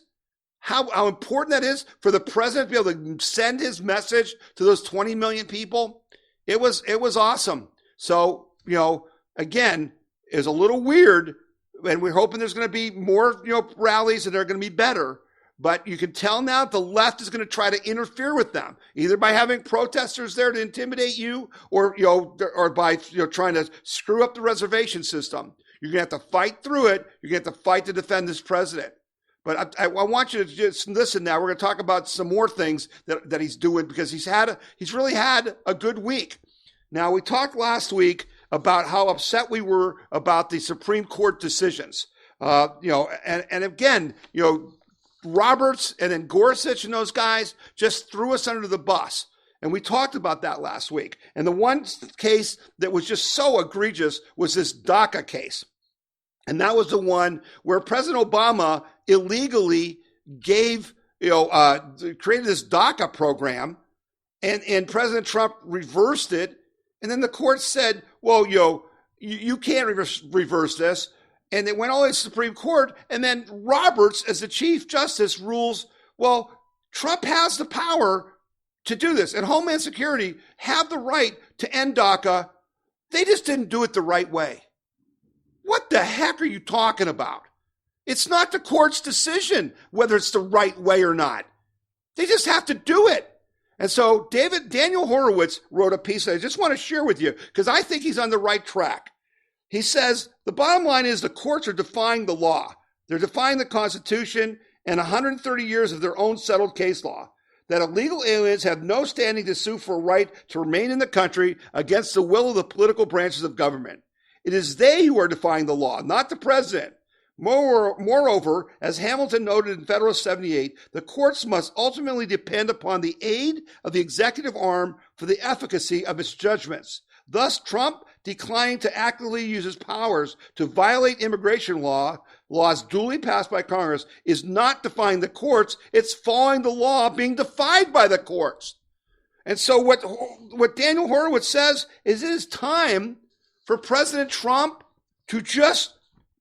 How important that is for the president to be able to send his message to those 20 million people? It was awesome. So, again, it's a little weird, and we're hoping there's going to be more, rallies and they're going to be better. But you can tell now the left is going to try to interfere with them, either by having protesters there to intimidate you, or by trying to screw up the reservation system. You're going to have to fight through it. You're going to have to fight to defend this president. But I want you to just listen now. We're going to talk about some more things that he's doing, because he's really had a good week. Now, we talked last week about how upset we were about the Supreme Court decisions. And again, Roberts and then Gorsuch and those guys just threw us under the bus. And we talked about that last week. And the one case that was just so egregious was this DACA case. And that was the one where President Obama illegally created this DACA program, and President Trump reversed it. And then the court said, well, you can't reverse this. And it went all the way to the Supreme Court. And then Roberts, as the Chief Justice, rules, well, Trump has the power to do this. And Homeland Security have the right to end DACA. They just didn't do it the right way. What the heck are you talking about? It's not the court's decision whether it's the right way or not. They just have to do it. And so Daniel Horowitz wrote a piece that I just want to share with you, because I think he's on the right track. He says, the bottom line is the courts are defying the law. They're defying the Constitution and 130 years of their own settled case law, that illegal aliens have no standing to sue for a right to remain in the country against the will of the political branches of government. It is they who are defying the law, not the president. Moreover, as Hamilton noted in Federalist 78, the courts must ultimately depend upon the aid of the executive arm for the efficacy of its judgments. Thus, Trump declining to actively use his powers to violate immigration law laws duly passed by Congress is not defying the courts, it's following the law being defied by the courts. And so what Daniel Horowitz says is it is time for President Trump to just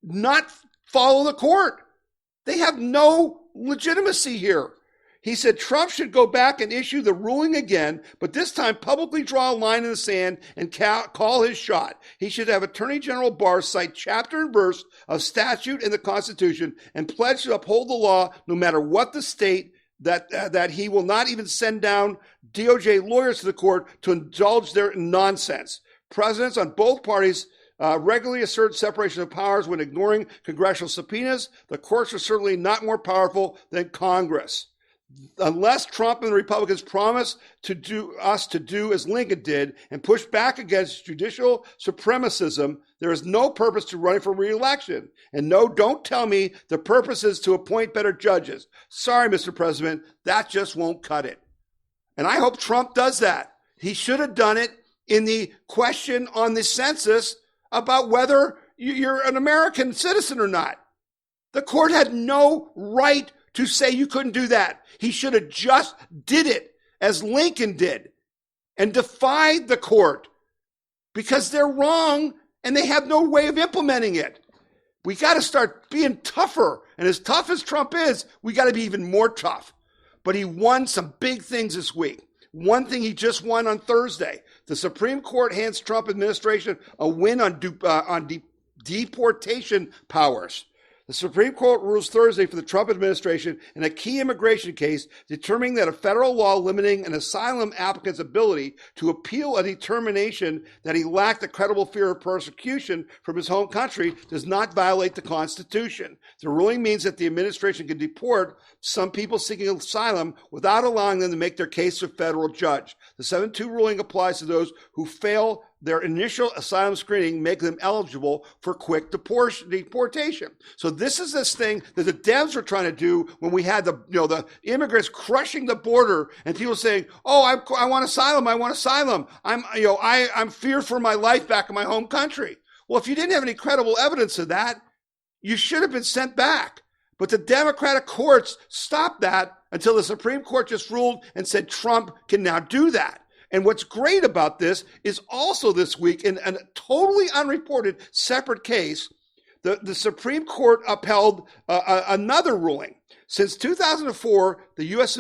not follow the court. They have no legitimacy here. He said Trump should go back and issue the ruling again, but this time publicly draw a line in the sand and call his shot. He should have Attorney General Barr cite chapter and verse of statute in the Constitution and pledge to uphold the law no matter what the state, that he will not even send down DOJ lawyers to the court to indulge their nonsense. Presidents on both parties regularly assert separation of powers when ignoring congressional subpoenas. The courts are certainly not more powerful than Congress. Unless Trump and the Republicans promise to do as Lincoln did and push back against judicial supremacism, there is no purpose to running for re-election. And no, don't tell me the purpose is to appoint better judges. Sorry, Mr. President, that just won't cut it. And I hope Trump does that. He should have done it in the question on the census about whether you're an American citizen or not. The court had no right to say you couldn't do that. He should have just did it as Lincoln did and defied the court because they're wrong and they have no way of implementing it. We got to start being tougher. And as tough as Trump is, we got to be even more tough. But he won some big things this week. One thing he just won on Thursday. The Supreme Court hands Trump administration a win on deportation powers. The Supreme Court rules Thursday for the Trump administration in a key immigration case, determining that a federal law limiting an asylum applicant's ability to appeal a determination that he lacked a credible fear of persecution from his home country does not violate the Constitution. The ruling means that the administration can deport some people seeking asylum without allowing them to make their case to a federal judge. The 7-2 ruling applies to those who fail their initial asylum screening, make them eligible for quick deportation. So this is this thing that the Dems were trying to do when we had the immigrants crushing the border and people saying, "Oh, I want asylum. I want asylum. I'm feared for my life back in my home country." Well, if you didn't have any credible evidence of that, you should have been sent back. But the Democratic courts stopped that until the Supreme Court just ruled and said Trump can now do that. And what's great about this is also this week, in a totally unreported separate case, the Supreme Court upheld another ruling. Since 2004, the U.S.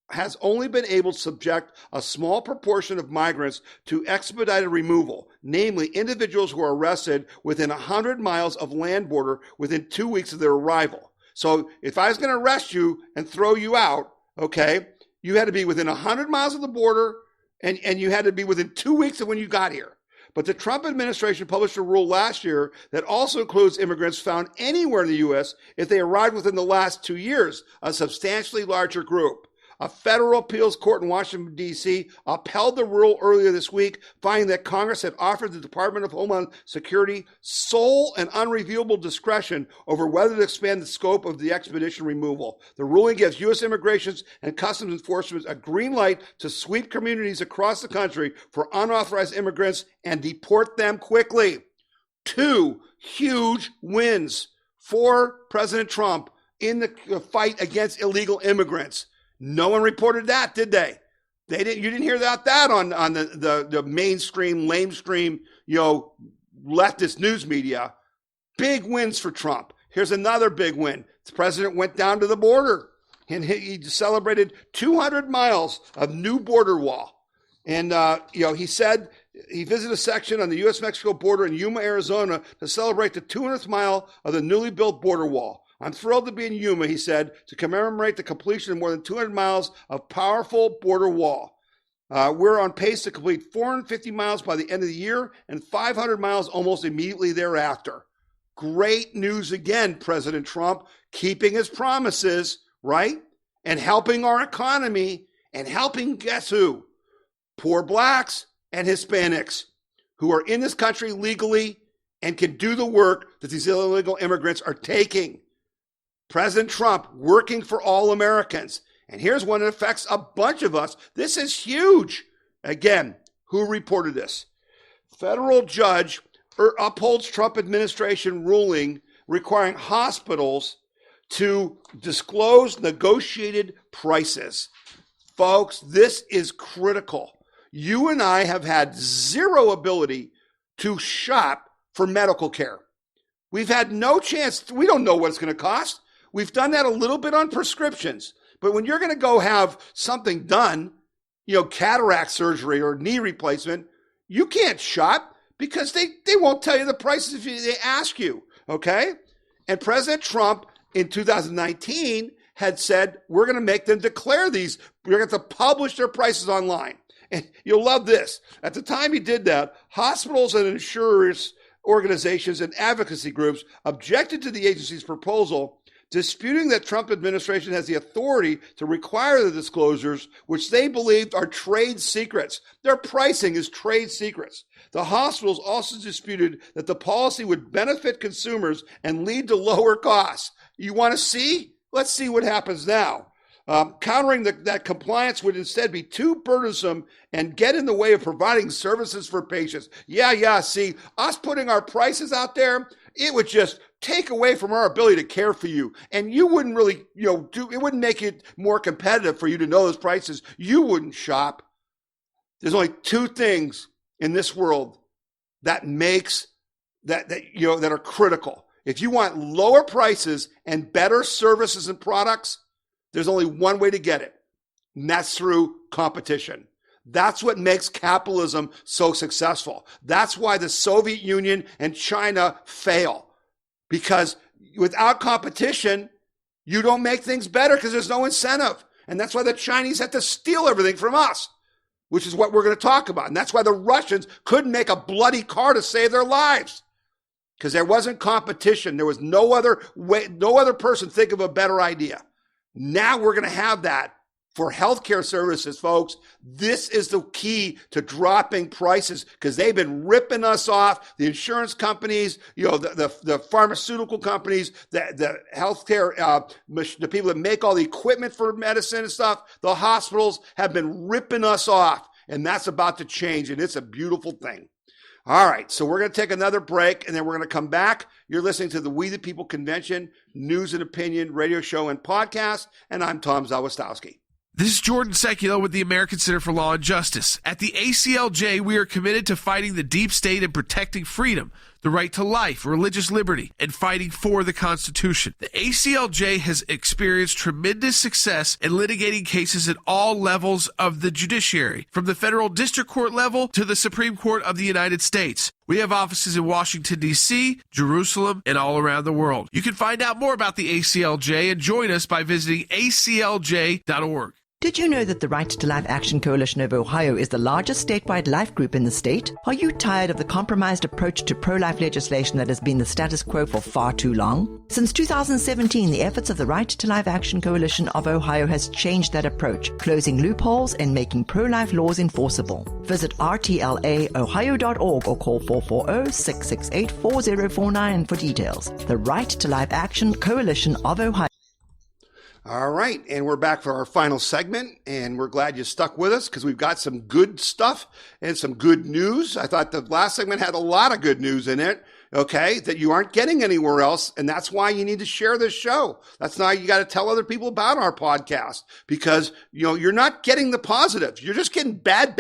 has only been able to subject a small proportion of migrants to expedited removal, namely individuals who are arrested within 100 miles of land border within 2 weeks of their arrival. So if I was going to arrest you and throw you out, okay, you had to be within 100 miles of the border and you had to be within 2 weeks of when you got here. But the Trump administration published a rule last year that also includes immigrants found anywhere in the U.S. if they arrived within the last 2 years, a substantially larger group. A federal appeals court in Washington, D.C. upheld the rule earlier this week, finding that Congress had offered the Department of Homeland Security sole and unreviewable discretion over whether to expand the scope of the expedition removal. The ruling gives U.S. Immigration and Customs Enforcement a green light to sweep communities across the country for unauthorized immigrants and deport them quickly. 2 huge wins for President Trump in the fight against illegal immigrants. No one reported that, did they? You didn't hear about that on the mainstream, lamestream, leftist news media. Big wins for Trump. Here's another big win. The president went down to the border and he celebrated 200 miles of new border wall. And he said he visited a section on the U.S.-Mexico border in Yuma, Arizona, to celebrate the 200th mile of the newly built border wall. "I'm thrilled to be in Yuma," he said, "to commemorate the completion of more than 200 miles of powerful border wall. We're on pace to complete 450 miles by the end of the year and 500 miles almost immediately thereafter." Great news again, President Trump, keeping his promises, right? And helping our economy and helping, guess who? Poor blacks and Hispanics who are in this country legally and can do the work that these illegal immigrants are taking. President Trump working for all Americans. And here's one that affects a bunch of us. This is huge. Again, who reported this? Federal judge upholds Trump administration ruling requiring hospitals to disclose negotiated prices. Folks, this is critical. You and I have had zero ability to shop for medical care. We've had no chance. We don't know what it's going to cost. We've done that a little bit on prescriptions. But when you're going to go have something done, cataract surgery or knee replacement, you can't shop because they won't tell you the prices if they ask you, okay? And President Trump in 2019 had said, we're going to make them declare these. We're going to have to publish their prices online. And you'll love this. At the time he did that, hospitals and insurers, organizations, and advocacy groups objected to the agency's proposal, disputing that Trump administration has the authority to require the disclosures, which they believed are trade secrets. Their pricing is trade secrets. The hospitals also disputed that the policy would benefit consumers and lead to lower costs. You want to see? Let's see what happens now. Countering that compliance would instead be too burdensome and get in the way of providing services for patients. See, us putting our prices out there, it would just take away from our ability to care for you. And you wouldn't really, it wouldn't make it more competitive for you to know those prices. You wouldn't shop. There's only two things in this world that makes that are critical. If you want lower prices and better services and products, there's only one way to get it, and that's through competition. That's what makes capitalism so successful. That's why the Soviet Union and China fail. Because without competition, you don't make things better because there's no incentive. And that's why the Chinese had to steal everything from us, which is what we're going to talk about. And that's why the Russians couldn't make a bloody car to save their lives. Because there wasn't competition. There was no other way, no other person think of a better idea. Now we're going to have that for healthcare services, folks. This is the key to dropping prices because they've been ripping us off. The insurance companies, the pharmaceutical companies, the healthcare, the people that make all the equipment for medicine and stuff, the hospitals have been ripping us off. And that's about to change. And it's a beautiful thing. All right, so we're going to take another break, and then we're going to come back. You're listening to the We the People Convention News and Opinion radio show and podcast, and I'm Tom Zawistowski. This is Jordan Seculo with the American Center for Law and Justice. At the ACLJ, we are committed to fighting the deep state and protecting freedom, the right to life, religious liberty, and fighting for the Constitution. The ACLJ has experienced tremendous success in litigating cases at all levels of the judiciary, from the federal district court level to the Supreme Court of the United States. We have offices in Washington, D.C., Jerusalem, and all around the world. You can find out more about the ACLJ and join us by visiting aclj.org. Did you know that the Right to Life Action Coalition of Ohio is the largest statewide life group in the state? Are you tired of the compromised approach to pro-life legislation that has been the status quo for far too long? Since 2017, the efforts of the Right to Life Action Coalition of Ohio has changed that approach, closing loopholes and making pro-life laws enforceable. Visit rtlaohio.org or call 440-668-4049 for details. The Right to Life Action Coalition of Ohio. All right, and we're back for our final segment, and we're glad you stuck with us because we've got some good stuff and some good news. I thought the last segment had a lot of good news in it, okay, that you aren't getting anywhere else, and that's why you need to share this show. That's why you got to tell other people about our podcast because, you're not getting the positives. You're just getting bad.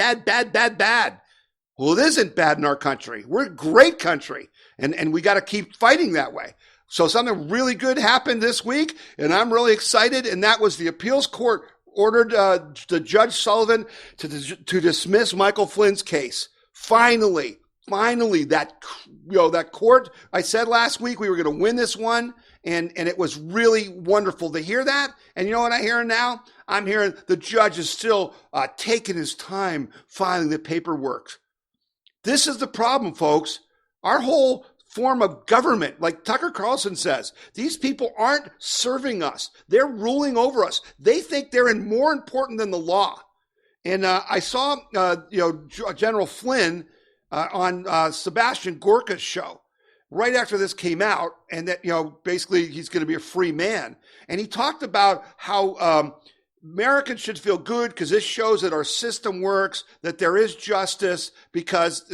Well, it isn't bad in our country. We're a great country, and we got to keep fighting that way. So something really good happened this week, and I'm really excited, and that was the appeals court ordered the Judge Sullivan to dismiss Michael Flynn's case. Finally, that court, I said last week we were going to win this one, and it was really wonderful to hear that. And you know what I'm hearing now? I'm hearing the judge is still taking his time filing the paperwork. This is the problem, folks. Our whole form of government, like Tucker Carlson says, these people aren't serving us. They're ruling over us. They think they're more important than the law. And I saw, General Flynn on Sebastian Gorka's show right after this came out, and that, basically he's going to be a free man. And he talked about how Americans should feel good because this shows that our system works, that there is justice because,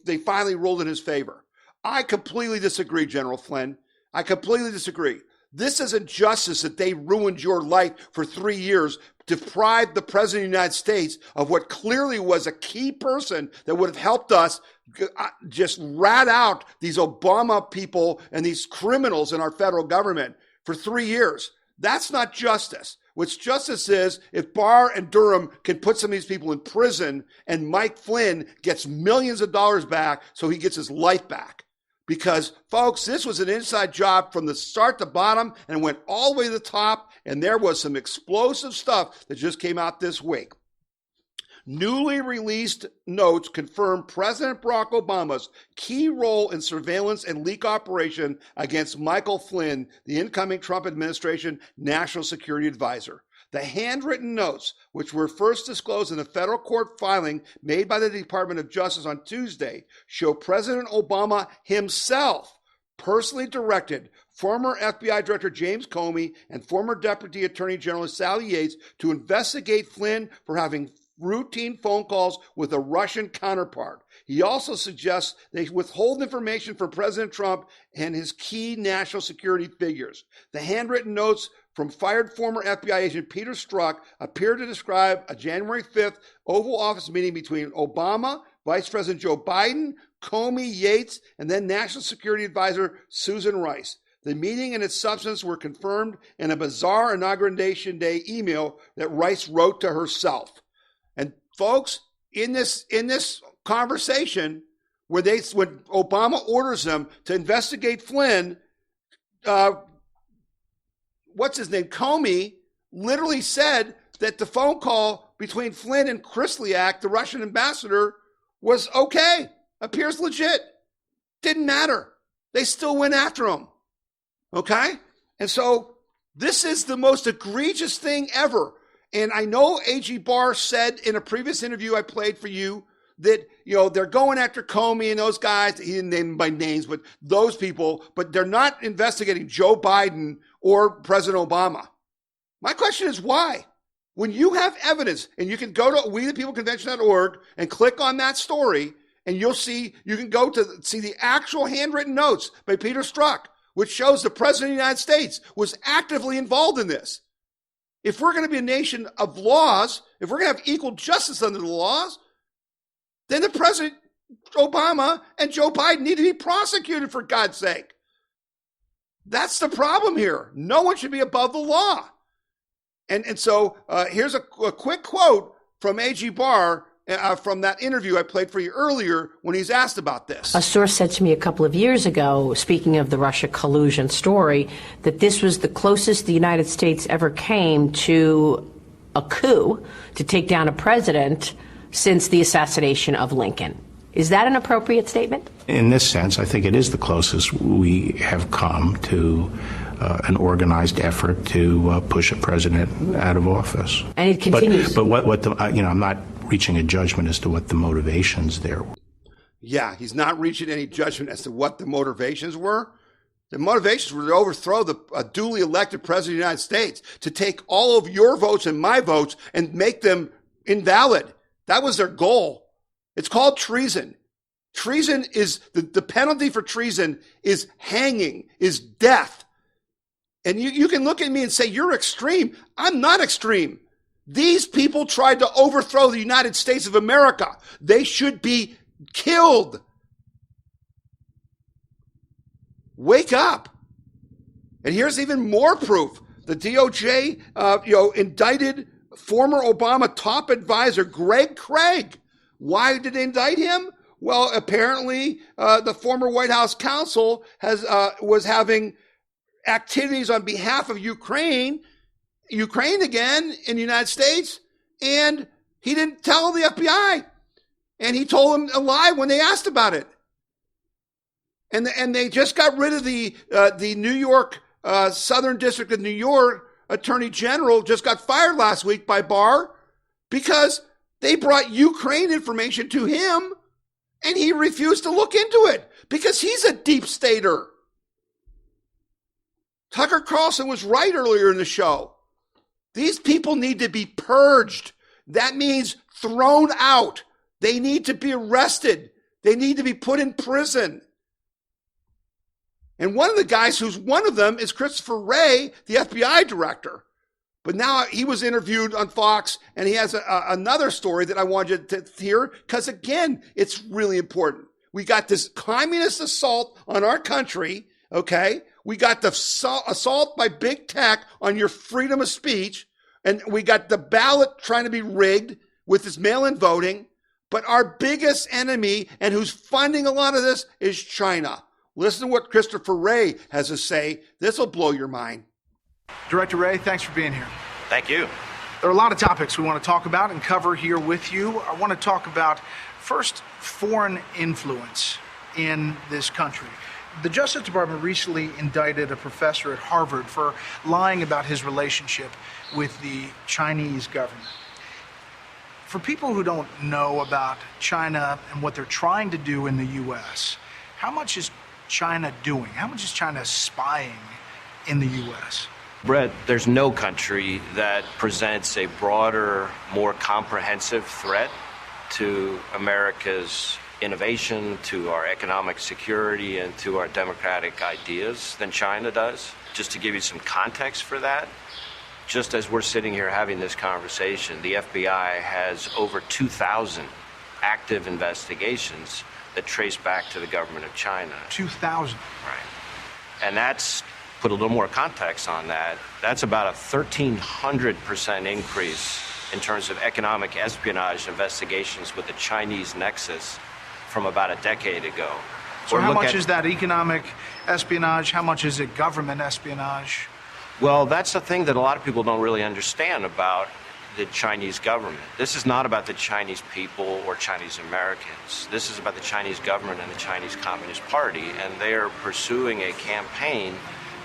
they finally ruled in his favor. I completely disagree, General Flynn. I completely disagree. This isn't justice that they ruined your life for 3 years, deprived the President of the United States of what clearly was a key person that would have helped us just rat out these Obama people and these criminals in our federal government for 3 years. That's not justice. What's justice is if Barr and Durham can put some of these people in prison and Mike Flynn gets millions of dollars back so he gets his life back. Because, folks, this was an inside job from the start to bottom and went all the way to the top, and there was some explosive stuff that just came out this week. Newly released notes confirm President Barack Obama's key role in surveillance and leak operation against Michael Flynn, the incoming Trump administration national security advisor. The handwritten notes, which were first disclosed in a federal court filing made by the Department of Justice on Tuesday, show President Obama himself personally directed former FBI Director James Comey and former Deputy Attorney General Sally Yates to investigate Flynn for having routine phone calls with a Russian counterpart. He also suggests they withhold information from President Trump and his key national security figures. The handwritten notes from fired former FBI agent Peter Strzok appear to describe a January 5th Oval Office meeting between Obama, Vice President Joe Biden, Comey, Yates, and then National Security Advisor Susan Rice. The meeting and its substance were confirmed in a bizarre Inauguration Day email that Rice wrote to herself. And folks, in this conversation, when Obama orders them to investigate Flynn, what's his name, Comey, literally said that the phone call between Flynn and Kislyak, the Russian ambassador, was okay, appears legit. Didn't matter. They still went after him. Okay? And so this is the most egregious thing ever. And I know A.G. Barr said in a previous interview I played for you that, they're going after Comey and those guys. He didn't name them by names, but those people, but they're not investigating Joe Biden or President Obama. My question is why? When you have evidence, and you can go to WeThePeopleConvention.org and click on that story, and you can go to see the actual handwritten notes by Peter Strzok, which shows the President of the United States was actively involved in this. If we're going to be a nation of laws, if we're going to have equal justice under the laws, then the President Obama and Joe Biden need to be prosecuted, for God's sake. That's the problem here. No one should be above the law. And so here's a quick quote from A.G. Barr from that interview I played for you earlier when he's asked about this. A source said to me a couple of years ago, speaking of the Russia collusion story, that this was the closest the United States ever came to a coup to take down a president since the assassination of Lincoln. Is that an appropriate statement? In this sense, I think it is the closest we have come to an organized effort to push a president out of office. And it continues. But I'm not reaching a judgment as to what the motivations there were. Yeah, he's not reaching any judgment as to what the motivations were. The motivations were to overthrow a duly elected president of the United States, to take all of your votes and my votes and make them invalid. That was their goal. It's called treason. Treason is, the penalty for treason is hanging, is death. And you can look at me and say, you're extreme. I'm not extreme. These people tried to overthrow the United States of America. They should be killed. Wake up. And here's even more proof. The DOJ, indicted former Obama top advisor Greg Craig. Why did they indict him? Well, apparently the former White House counsel was having activities on behalf of Ukraine again in the United States, and he didn't tell the FBI, and he told them a lie when they asked about it. And they just got rid of the New York Southern District of New York Attorney General, just got fired last week by Barr because they brought Ukraine information to him, and he refused to look into it because he's a deep stater. Tucker Carlson was right earlier in the show. These people need to be purged. That means thrown out. They need to be arrested. They need to be put in prison. And one of the guys who's one of them is Christopher Wray, the FBI director. But now he was interviewed on Fox, and he has another story that I want you to hear, because, again, it's really important. We got this communist assault on our country, okay? We got the assault by big tech on your freedom of speech, and we got the ballot trying to be rigged with this mail-in voting. But our biggest enemy, and who's funding a lot of this, is China. Listen to what Christopher Wray has to say. This will blow your mind. Director Wray, thanks for being here. Thank you. There are a lot of topics we want to talk about and cover here with you. I want to talk about, first, foreign influence in this country. The Justice Department recently indicted a professor at Harvard for lying about his relationship with the Chinese government. For people who don't know about China and what they're trying to do in the U.S., how much is China doing? How much is China spying in the U.S.? Brett, there's no country that presents a broader, more comprehensive threat to America's innovation, to our economic security, and to our democratic ideas than China does. Just to give you some context for that, just as we're sitting here having this conversation, the FBI has over 2,000 active investigations that trace back to the government of China. 2,000? Right. And that's, put a little more context on that, that's about a 1,300% increase in terms of economic espionage investigations with the Chinese nexus from about a decade ago. So how much is that economic espionage? How much is it government espionage? Well, that's the thing that a lot of people don't really understand about the Chinese government. This is not about the Chinese people or Chinese Americans. This is about the Chinese government and the Chinese Communist Party, and they are pursuing a campaign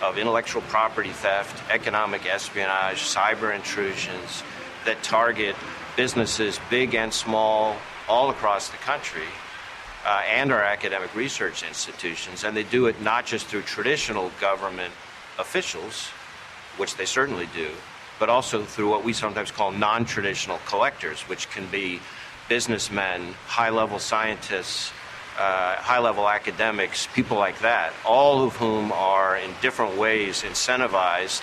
of intellectual property theft, economic espionage, cyber intrusions that target businesses, big and small, all across the country, and our academic research institutions. And they do it not just through traditional government officials, which they certainly do, but also through what we sometimes call non-traditional collectors, which can be businessmen, high-level scientists, high-level academics, people like that, all of whom are in different ways incentivized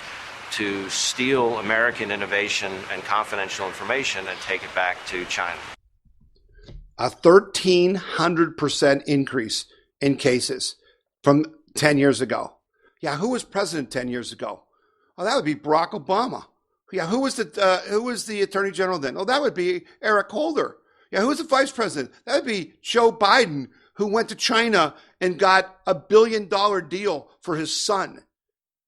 to steal American innovation and confidential information and take it back to China. A 1,300% increase in cases from 10 years ago. Yeah, who was president 10 years ago? Oh, that would be Barack Obama. Yeah, who was the attorney general then? Oh, that would be Eric Holder. Yeah, who was the vice president? That would be Joe Biden, who went to China and got $1 billion deal for his son,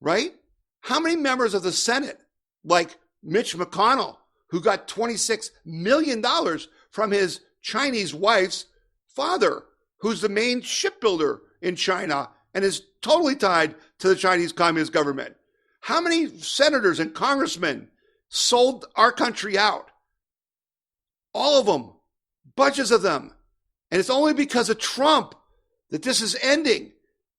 right? How many members of the Senate, like Mitch McConnell, who got $26 million from his Chinese wife's father, who's the main shipbuilder in China and is totally tied to the Chinese Communist government? How many senators and congressmen sold our country out? All of them, bunches of them. And it's only because of Trump that this is ending.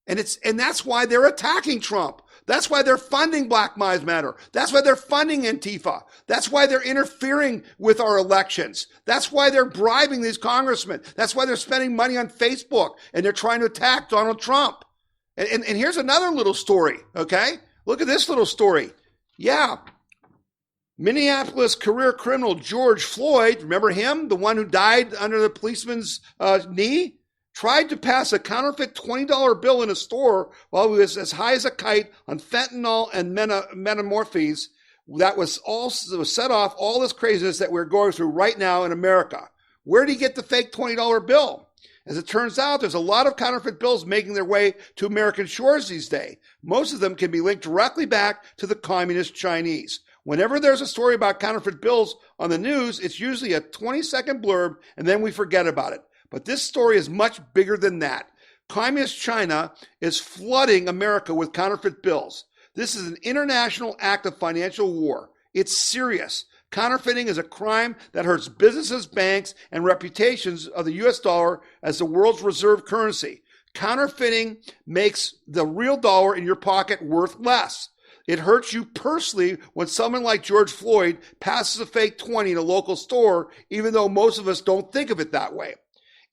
And that's why they're attacking Trump. That's why they're funding Black Lives Matter. That's why they're funding Antifa. That's why they're interfering with our elections. That's why they're bribing these congressmen. That's why they're spending money on Facebook and they're trying to attack Donald Trump. And here's another little story, okay? Look at this little story. Yeah. Minneapolis career criminal George Floyd, remember him? The one who died under the policeman's knee? Tried to pass a counterfeit $20 bill in a store while he was as high as a kite on fentanyl and metamorphines. That was set off all this craziness that we're going through right now in America. Where did he get the fake $20 bill? As it turns out, there's a lot of counterfeit bills making their way to American shores these days. Most of them can be linked directly back to the communist Chinese. Whenever there's a story about counterfeit bills on the news, it's usually a 20-second blurb, and then we forget about it. But this story is much bigger than that. Communist China is flooding America with counterfeit bills. This is an international act of financial war. It's serious. Counterfeiting is a crime that hurts businesses, banks, and reputations of the U.S. dollar as the world's reserve currency. Counterfeiting makes the real dollar in your pocket worth less. It hurts you personally when someone like George Floyd passes a fake 20 in a local store, even though most of us don't think of it that way.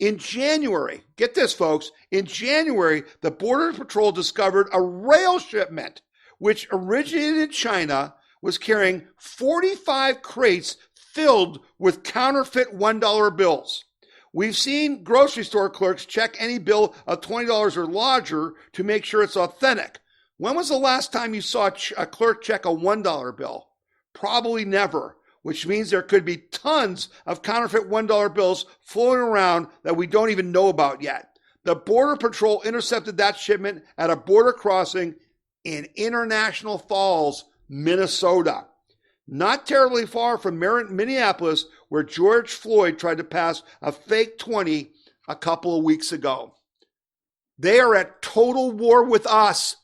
In January, get this, folks, in January, the Border Patrol discovered a rail shipment, which originated in China, was carrying 45 crates filled with counterfeit $1 bills. We've seen grocery store clerks check any bill of $20 or larger to make sure it's authentic. When was the last time you saw a clerk check a $1 bill? Probably never, which means there could be tons of counterfeit $1 bills floating around that we don't even know about yet. The Border Patrol intercepted that shipment at a border crossing in International Falls, Minnesota. Not terribly far from Minneapolis, where George Floyd tried to pass a fake 20 a couple of weeks ago. They are at total war with us.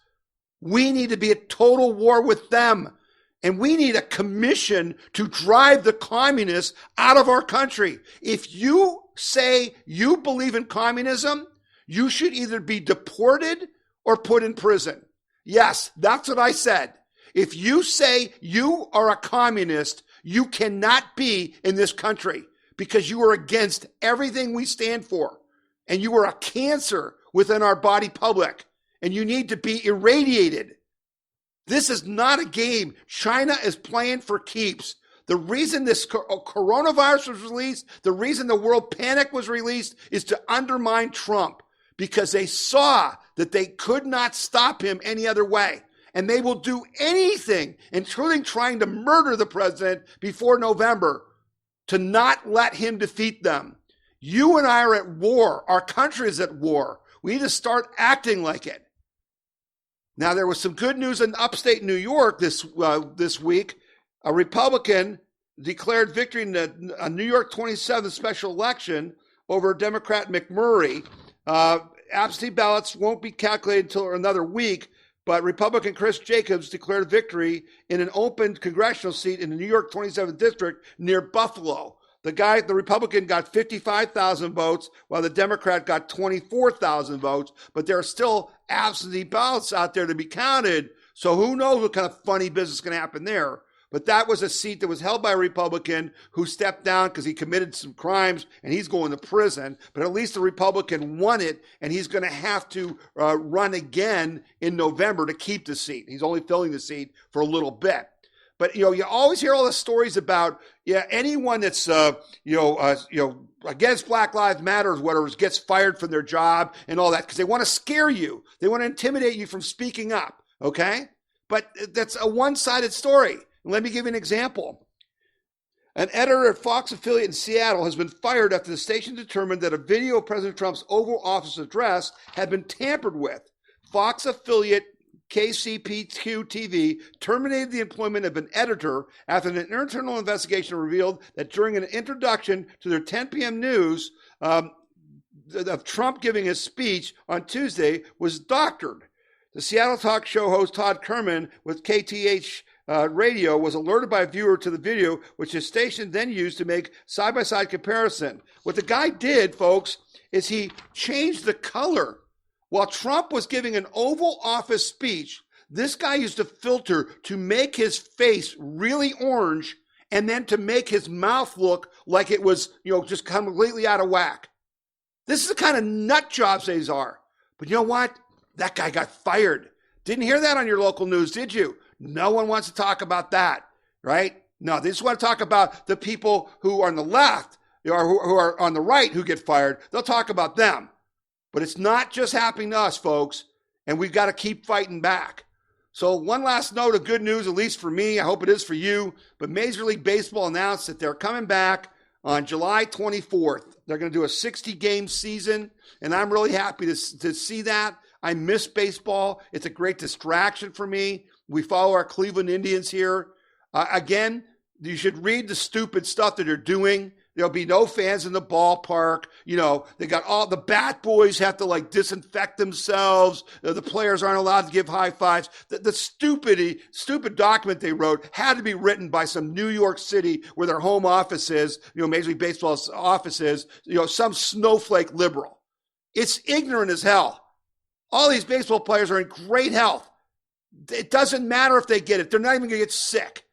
We need to be at total war with them. And we need a commission to drive the communists out of our country. If you say you believe in communism, you should either be deported or put in prison. Yes, that's what I said. If you say you are a communist, you cannot be in this country because you are against everything we stand for. And you are a cancer within our body public. And you need to be irradiated. This is not a game. China is playing for keeps. The reason this coronavirus was released, the reason the world panic was released is to undermine Trump because they saw that they could not stop him any other way. And they will do anything, including trying to murder the president before November, to not let him defeat them. You and I are at war. Our country is at war. We need to start acting like it. Now, there was some good news in upstate New York this week. A Republican declared victory in a New York 27th special election over Democrat McMurray. Absentee ballots won't be calculated until another week, but Republican Chris Jacobs declared victory in an open congressional seat in the New York 27th district near Buffalo. The Republican got 55,000 votes, while the Democrat got 24,000 votes, but there are still absentee ballots out there to be counted, so who knows what kind of funny business is going to happen there. But that was a seat that was held by a Republican who stepped down because he committed some crimes and he's going to prison. But at least the Republican won it, and he's going to have to run again in November to keep the seat. He's only filling the seat for a little bit. But you always hear all the stories about anyone that's against Black Lives Matter or whatever gets fired from their job and all that because they want to scare you. They want to intimidate you from speaking up. Okay, but that's a one-sided story. Let me give you an example. An editor at Fox affiliate in Seattle has been fired after the station determined that a video of President Trump's Oval Office address had been tampered with. Fox affiliate KCPQ TV terminated the employment of an editor after an internal investigation revealed that during an introduction to their 10 p.m. news of Trump giving his speech on Tuesday was doctored. The Seattle talk show host Todd Kerman with KTH radio was alerted by a viewer to the video, which his station then used to make side-by-side comparison. What the guy did, folks, is he changed the color. While Trump was giving an Oval Office speech, this guy used a filter to make his face really orange and then to make his mouth look like it was, just completely out of whack. This is the kind of nut jobs these are. But you know what? That guy got fired. Didn't hear that on your local news, did you? No one wants to talk about that, right? No, they just want to talk about the people who are on the left or who are on the right who get fired. They'll talk about them. But it's not just happening to us, folks, and we've got to keep fighting back. So one last note of good news, at least for me, I hope it is for you, but Major League Baseball announced that they're coming back on July 24th. They're going to do a 60-game season, and I'm really happy to see that. I miss baseball. It's a great distraction for me. We follow our Cleveland Indians here. Again, you should read the stupid stuff that they're doing. There'll be no fans in the ballpark. They got all the bat boys have to disinfect themselves. The players aren't allowed to give high fives. The stupid document they wrote had to be written by some New York City where their home office is, Major League Baseball's office is, some snowflake liberal. It's ignorant as hell. All these baseball players are in great health. It doesn't matter if they get it. They're not even going to get sick.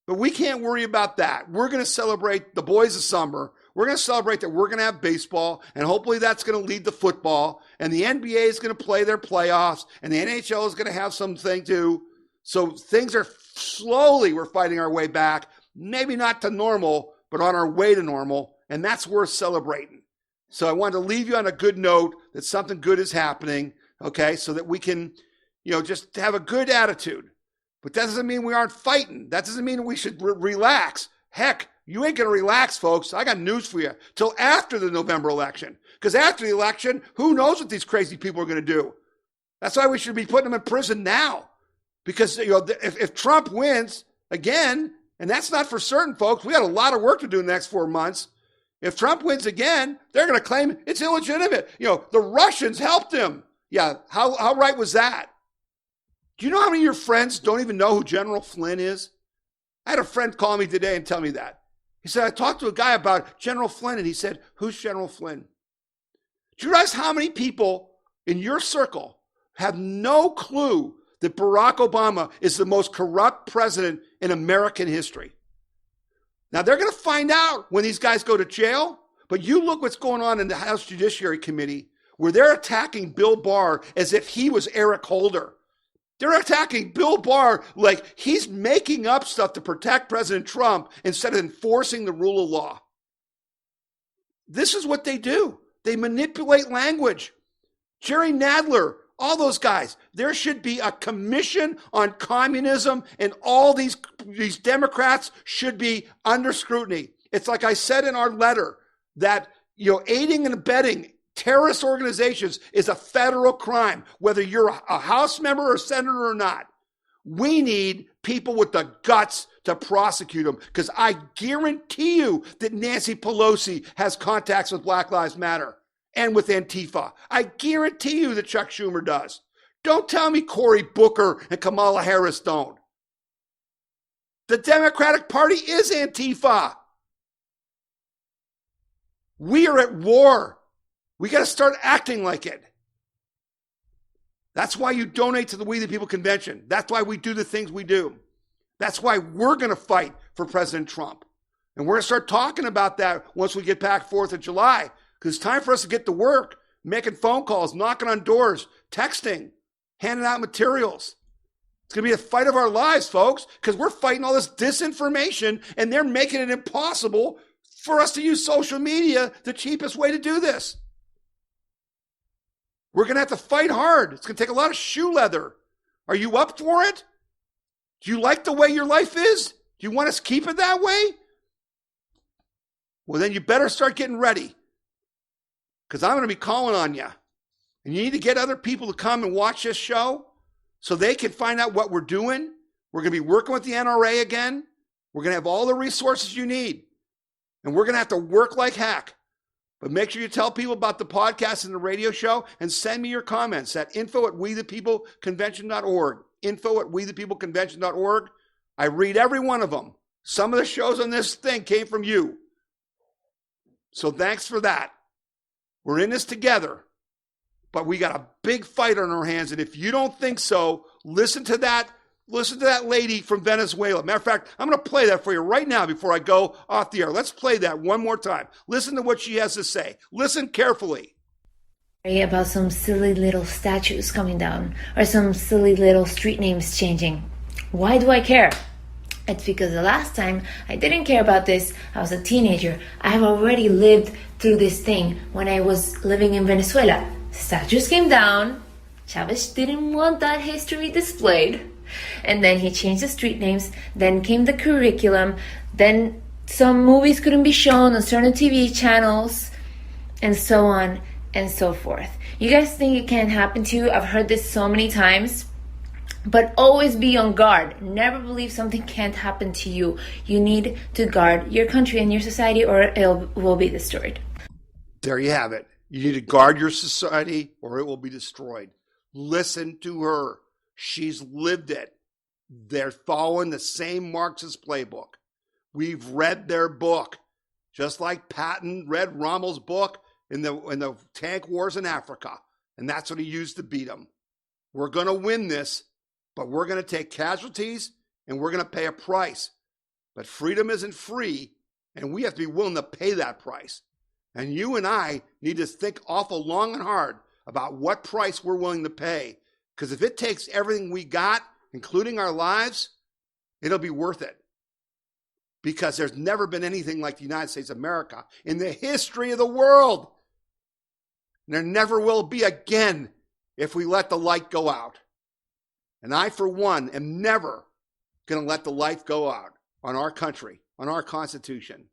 But we can't worry about that. We're going to celebrate the boys of summer. We're going to celebrate that we're going to have baseball, and hopefully that's going to lead to football. And the NBA is going to play their playoffs, and the NHL is going to have something too. So things are slowly, we're fighting our way back. Maybe not to normal, but on our way to normal. And that's worth celebrating. So I wanted to leave you on a good note that something good is happening, okay, so that we can, just have a good attitude. But that doesn't mean we aren't fighting. That doesn't mean we should relax. Heck, you ain't going to relax, folks. I got news for you. Till after the November election. Because after the election, who knows what these crazy people are going to do? That's why we should be putting them in prison now. Because if Trump wins again, and that's not for certain, folks, we got a lot of work to do in the next 4 months. If Trump wins again, they're going to claim it's illegitimate. The Russians helped him. Yeah, how right was that? Do you know how many of your friends don't even know who General Flynn is? I had a friend call me today and tell me that. He said, I talked to a guy about General Flynn, and he said, who's General Flynn? Do you realize how many people in your circle have no clue that Barack Obama is the most corrupt president in American history? Now, they're going to find out when these guys go to jail, but you look what's going on in the House Judiciary Committee, where they're attacking Bill Barr as if he was Eric Holder. They're attacking Bill Barr like he's making up stuff to protect President Trump instead of enforcing the rule of law. This is what they do. They manipulate language. Jerry Nadler, all those guys. There should be a commission on communism, and all these Democrats should be under scrutiny. It's like I said in our letter that, aiding and abetting terrorist organizations is a federal crime, whether you're a House member or senator or not. We need people with the guts to prosecute them, because I guarantee you that Nancy Pelosi has contacts with Black Lives Matter and with Antifa. I guarantee you that Chuck Schumer does. Don't tell me Cory Booker and Kamala Harris don't. The Democratic Party is Antifa. We are at war. We got to start acting like it. That's why you donate to the We the People convention. That's why we do the things we do. That's why we're going to fight for President Trump. And we're going to start talking about that once we get back 4th of July, because it's time for us to get to work, making phone calls, knocking on doors, texting, handing out materials. It's going to be a fight of our lives, folks, because we're fighting all this disinformation, and they're making it impossible for us to use social media, the cheapest way to do this. We're going to have to fight hard. It's going to take a lot of shoe leather. Are you up for it? Do you like the way your life is? Do you want us to keep it that way? Well, then you better start getting ready, because I'm going to be calling on you. And you need to get other people to come and watch this show so they can find out what we're doing. We're going to be working with the NRA again. We're going to have all the resources you need. And we're going to have to work like heck. But make sure you tell people about the podcast and the radio show, and send me your comments at info@wethepeopleconvention.org. info@wethepeopleconvention.org. I read every one of them. Some of the shows on this thing came from you. So thanks for that. We're in this together. But we got a big fight on our hands. And if you don't think so, listen to that lady from Venezuela. Matter of fact, I'm going to play that for you right now before I go off the air. Let's play that one more time. Listen to what she has to say. Listen carefully. About some silly little statues coming down, or some silly little street names changing. Why do I care? It's because the last time I didn't care about this, I was a teenager. I have already lived through this thing when I was living in Venezuela. Statues came down. Chavez didn't want that history displayed. And then he changed the street names. Then came the curriculum. Then some movies couldn't be shown on certain TV channels, and so on and so forth. You guys think it can't happen to you? I've heard this so many times. But always be on guard. Never believe something can't happen to you. You need to guard your country and your society, or it will be destroyed. There you have it. You need to guard your society, or it will be destroyed. Listen to her. She's lived it. They're following the same Marxist playbook. We've read their book, just like Patton read Rommel's book in the tank wars in Africa, and that's what he used to beat them. We're going to win this, but we're going to take casualties and we're going to pay a price. But freedom isn't free, and we have to be willing to pay that price. And you and I need to think awful long and hard about what price we're willing to pay. Because if it takes everything we got, including our lives, it'll be worth it. Because there's never been anything like the United States of America in the history of the world. And there never will be again if we let the light go out. And I, for one, am never going to let the light go out on our country, on our Constitution.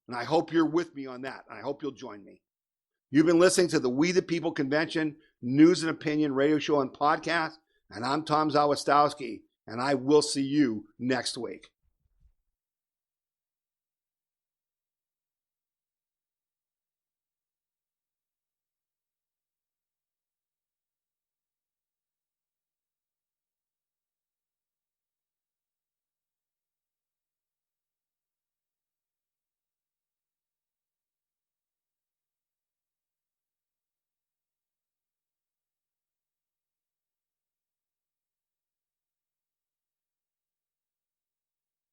And I hope you're with me on that. And I hope you'll join me. You've been listening to the We the People Convention News and Opinion radio show and podcast. And I'm Tom Zawistowski. And I will see you next week.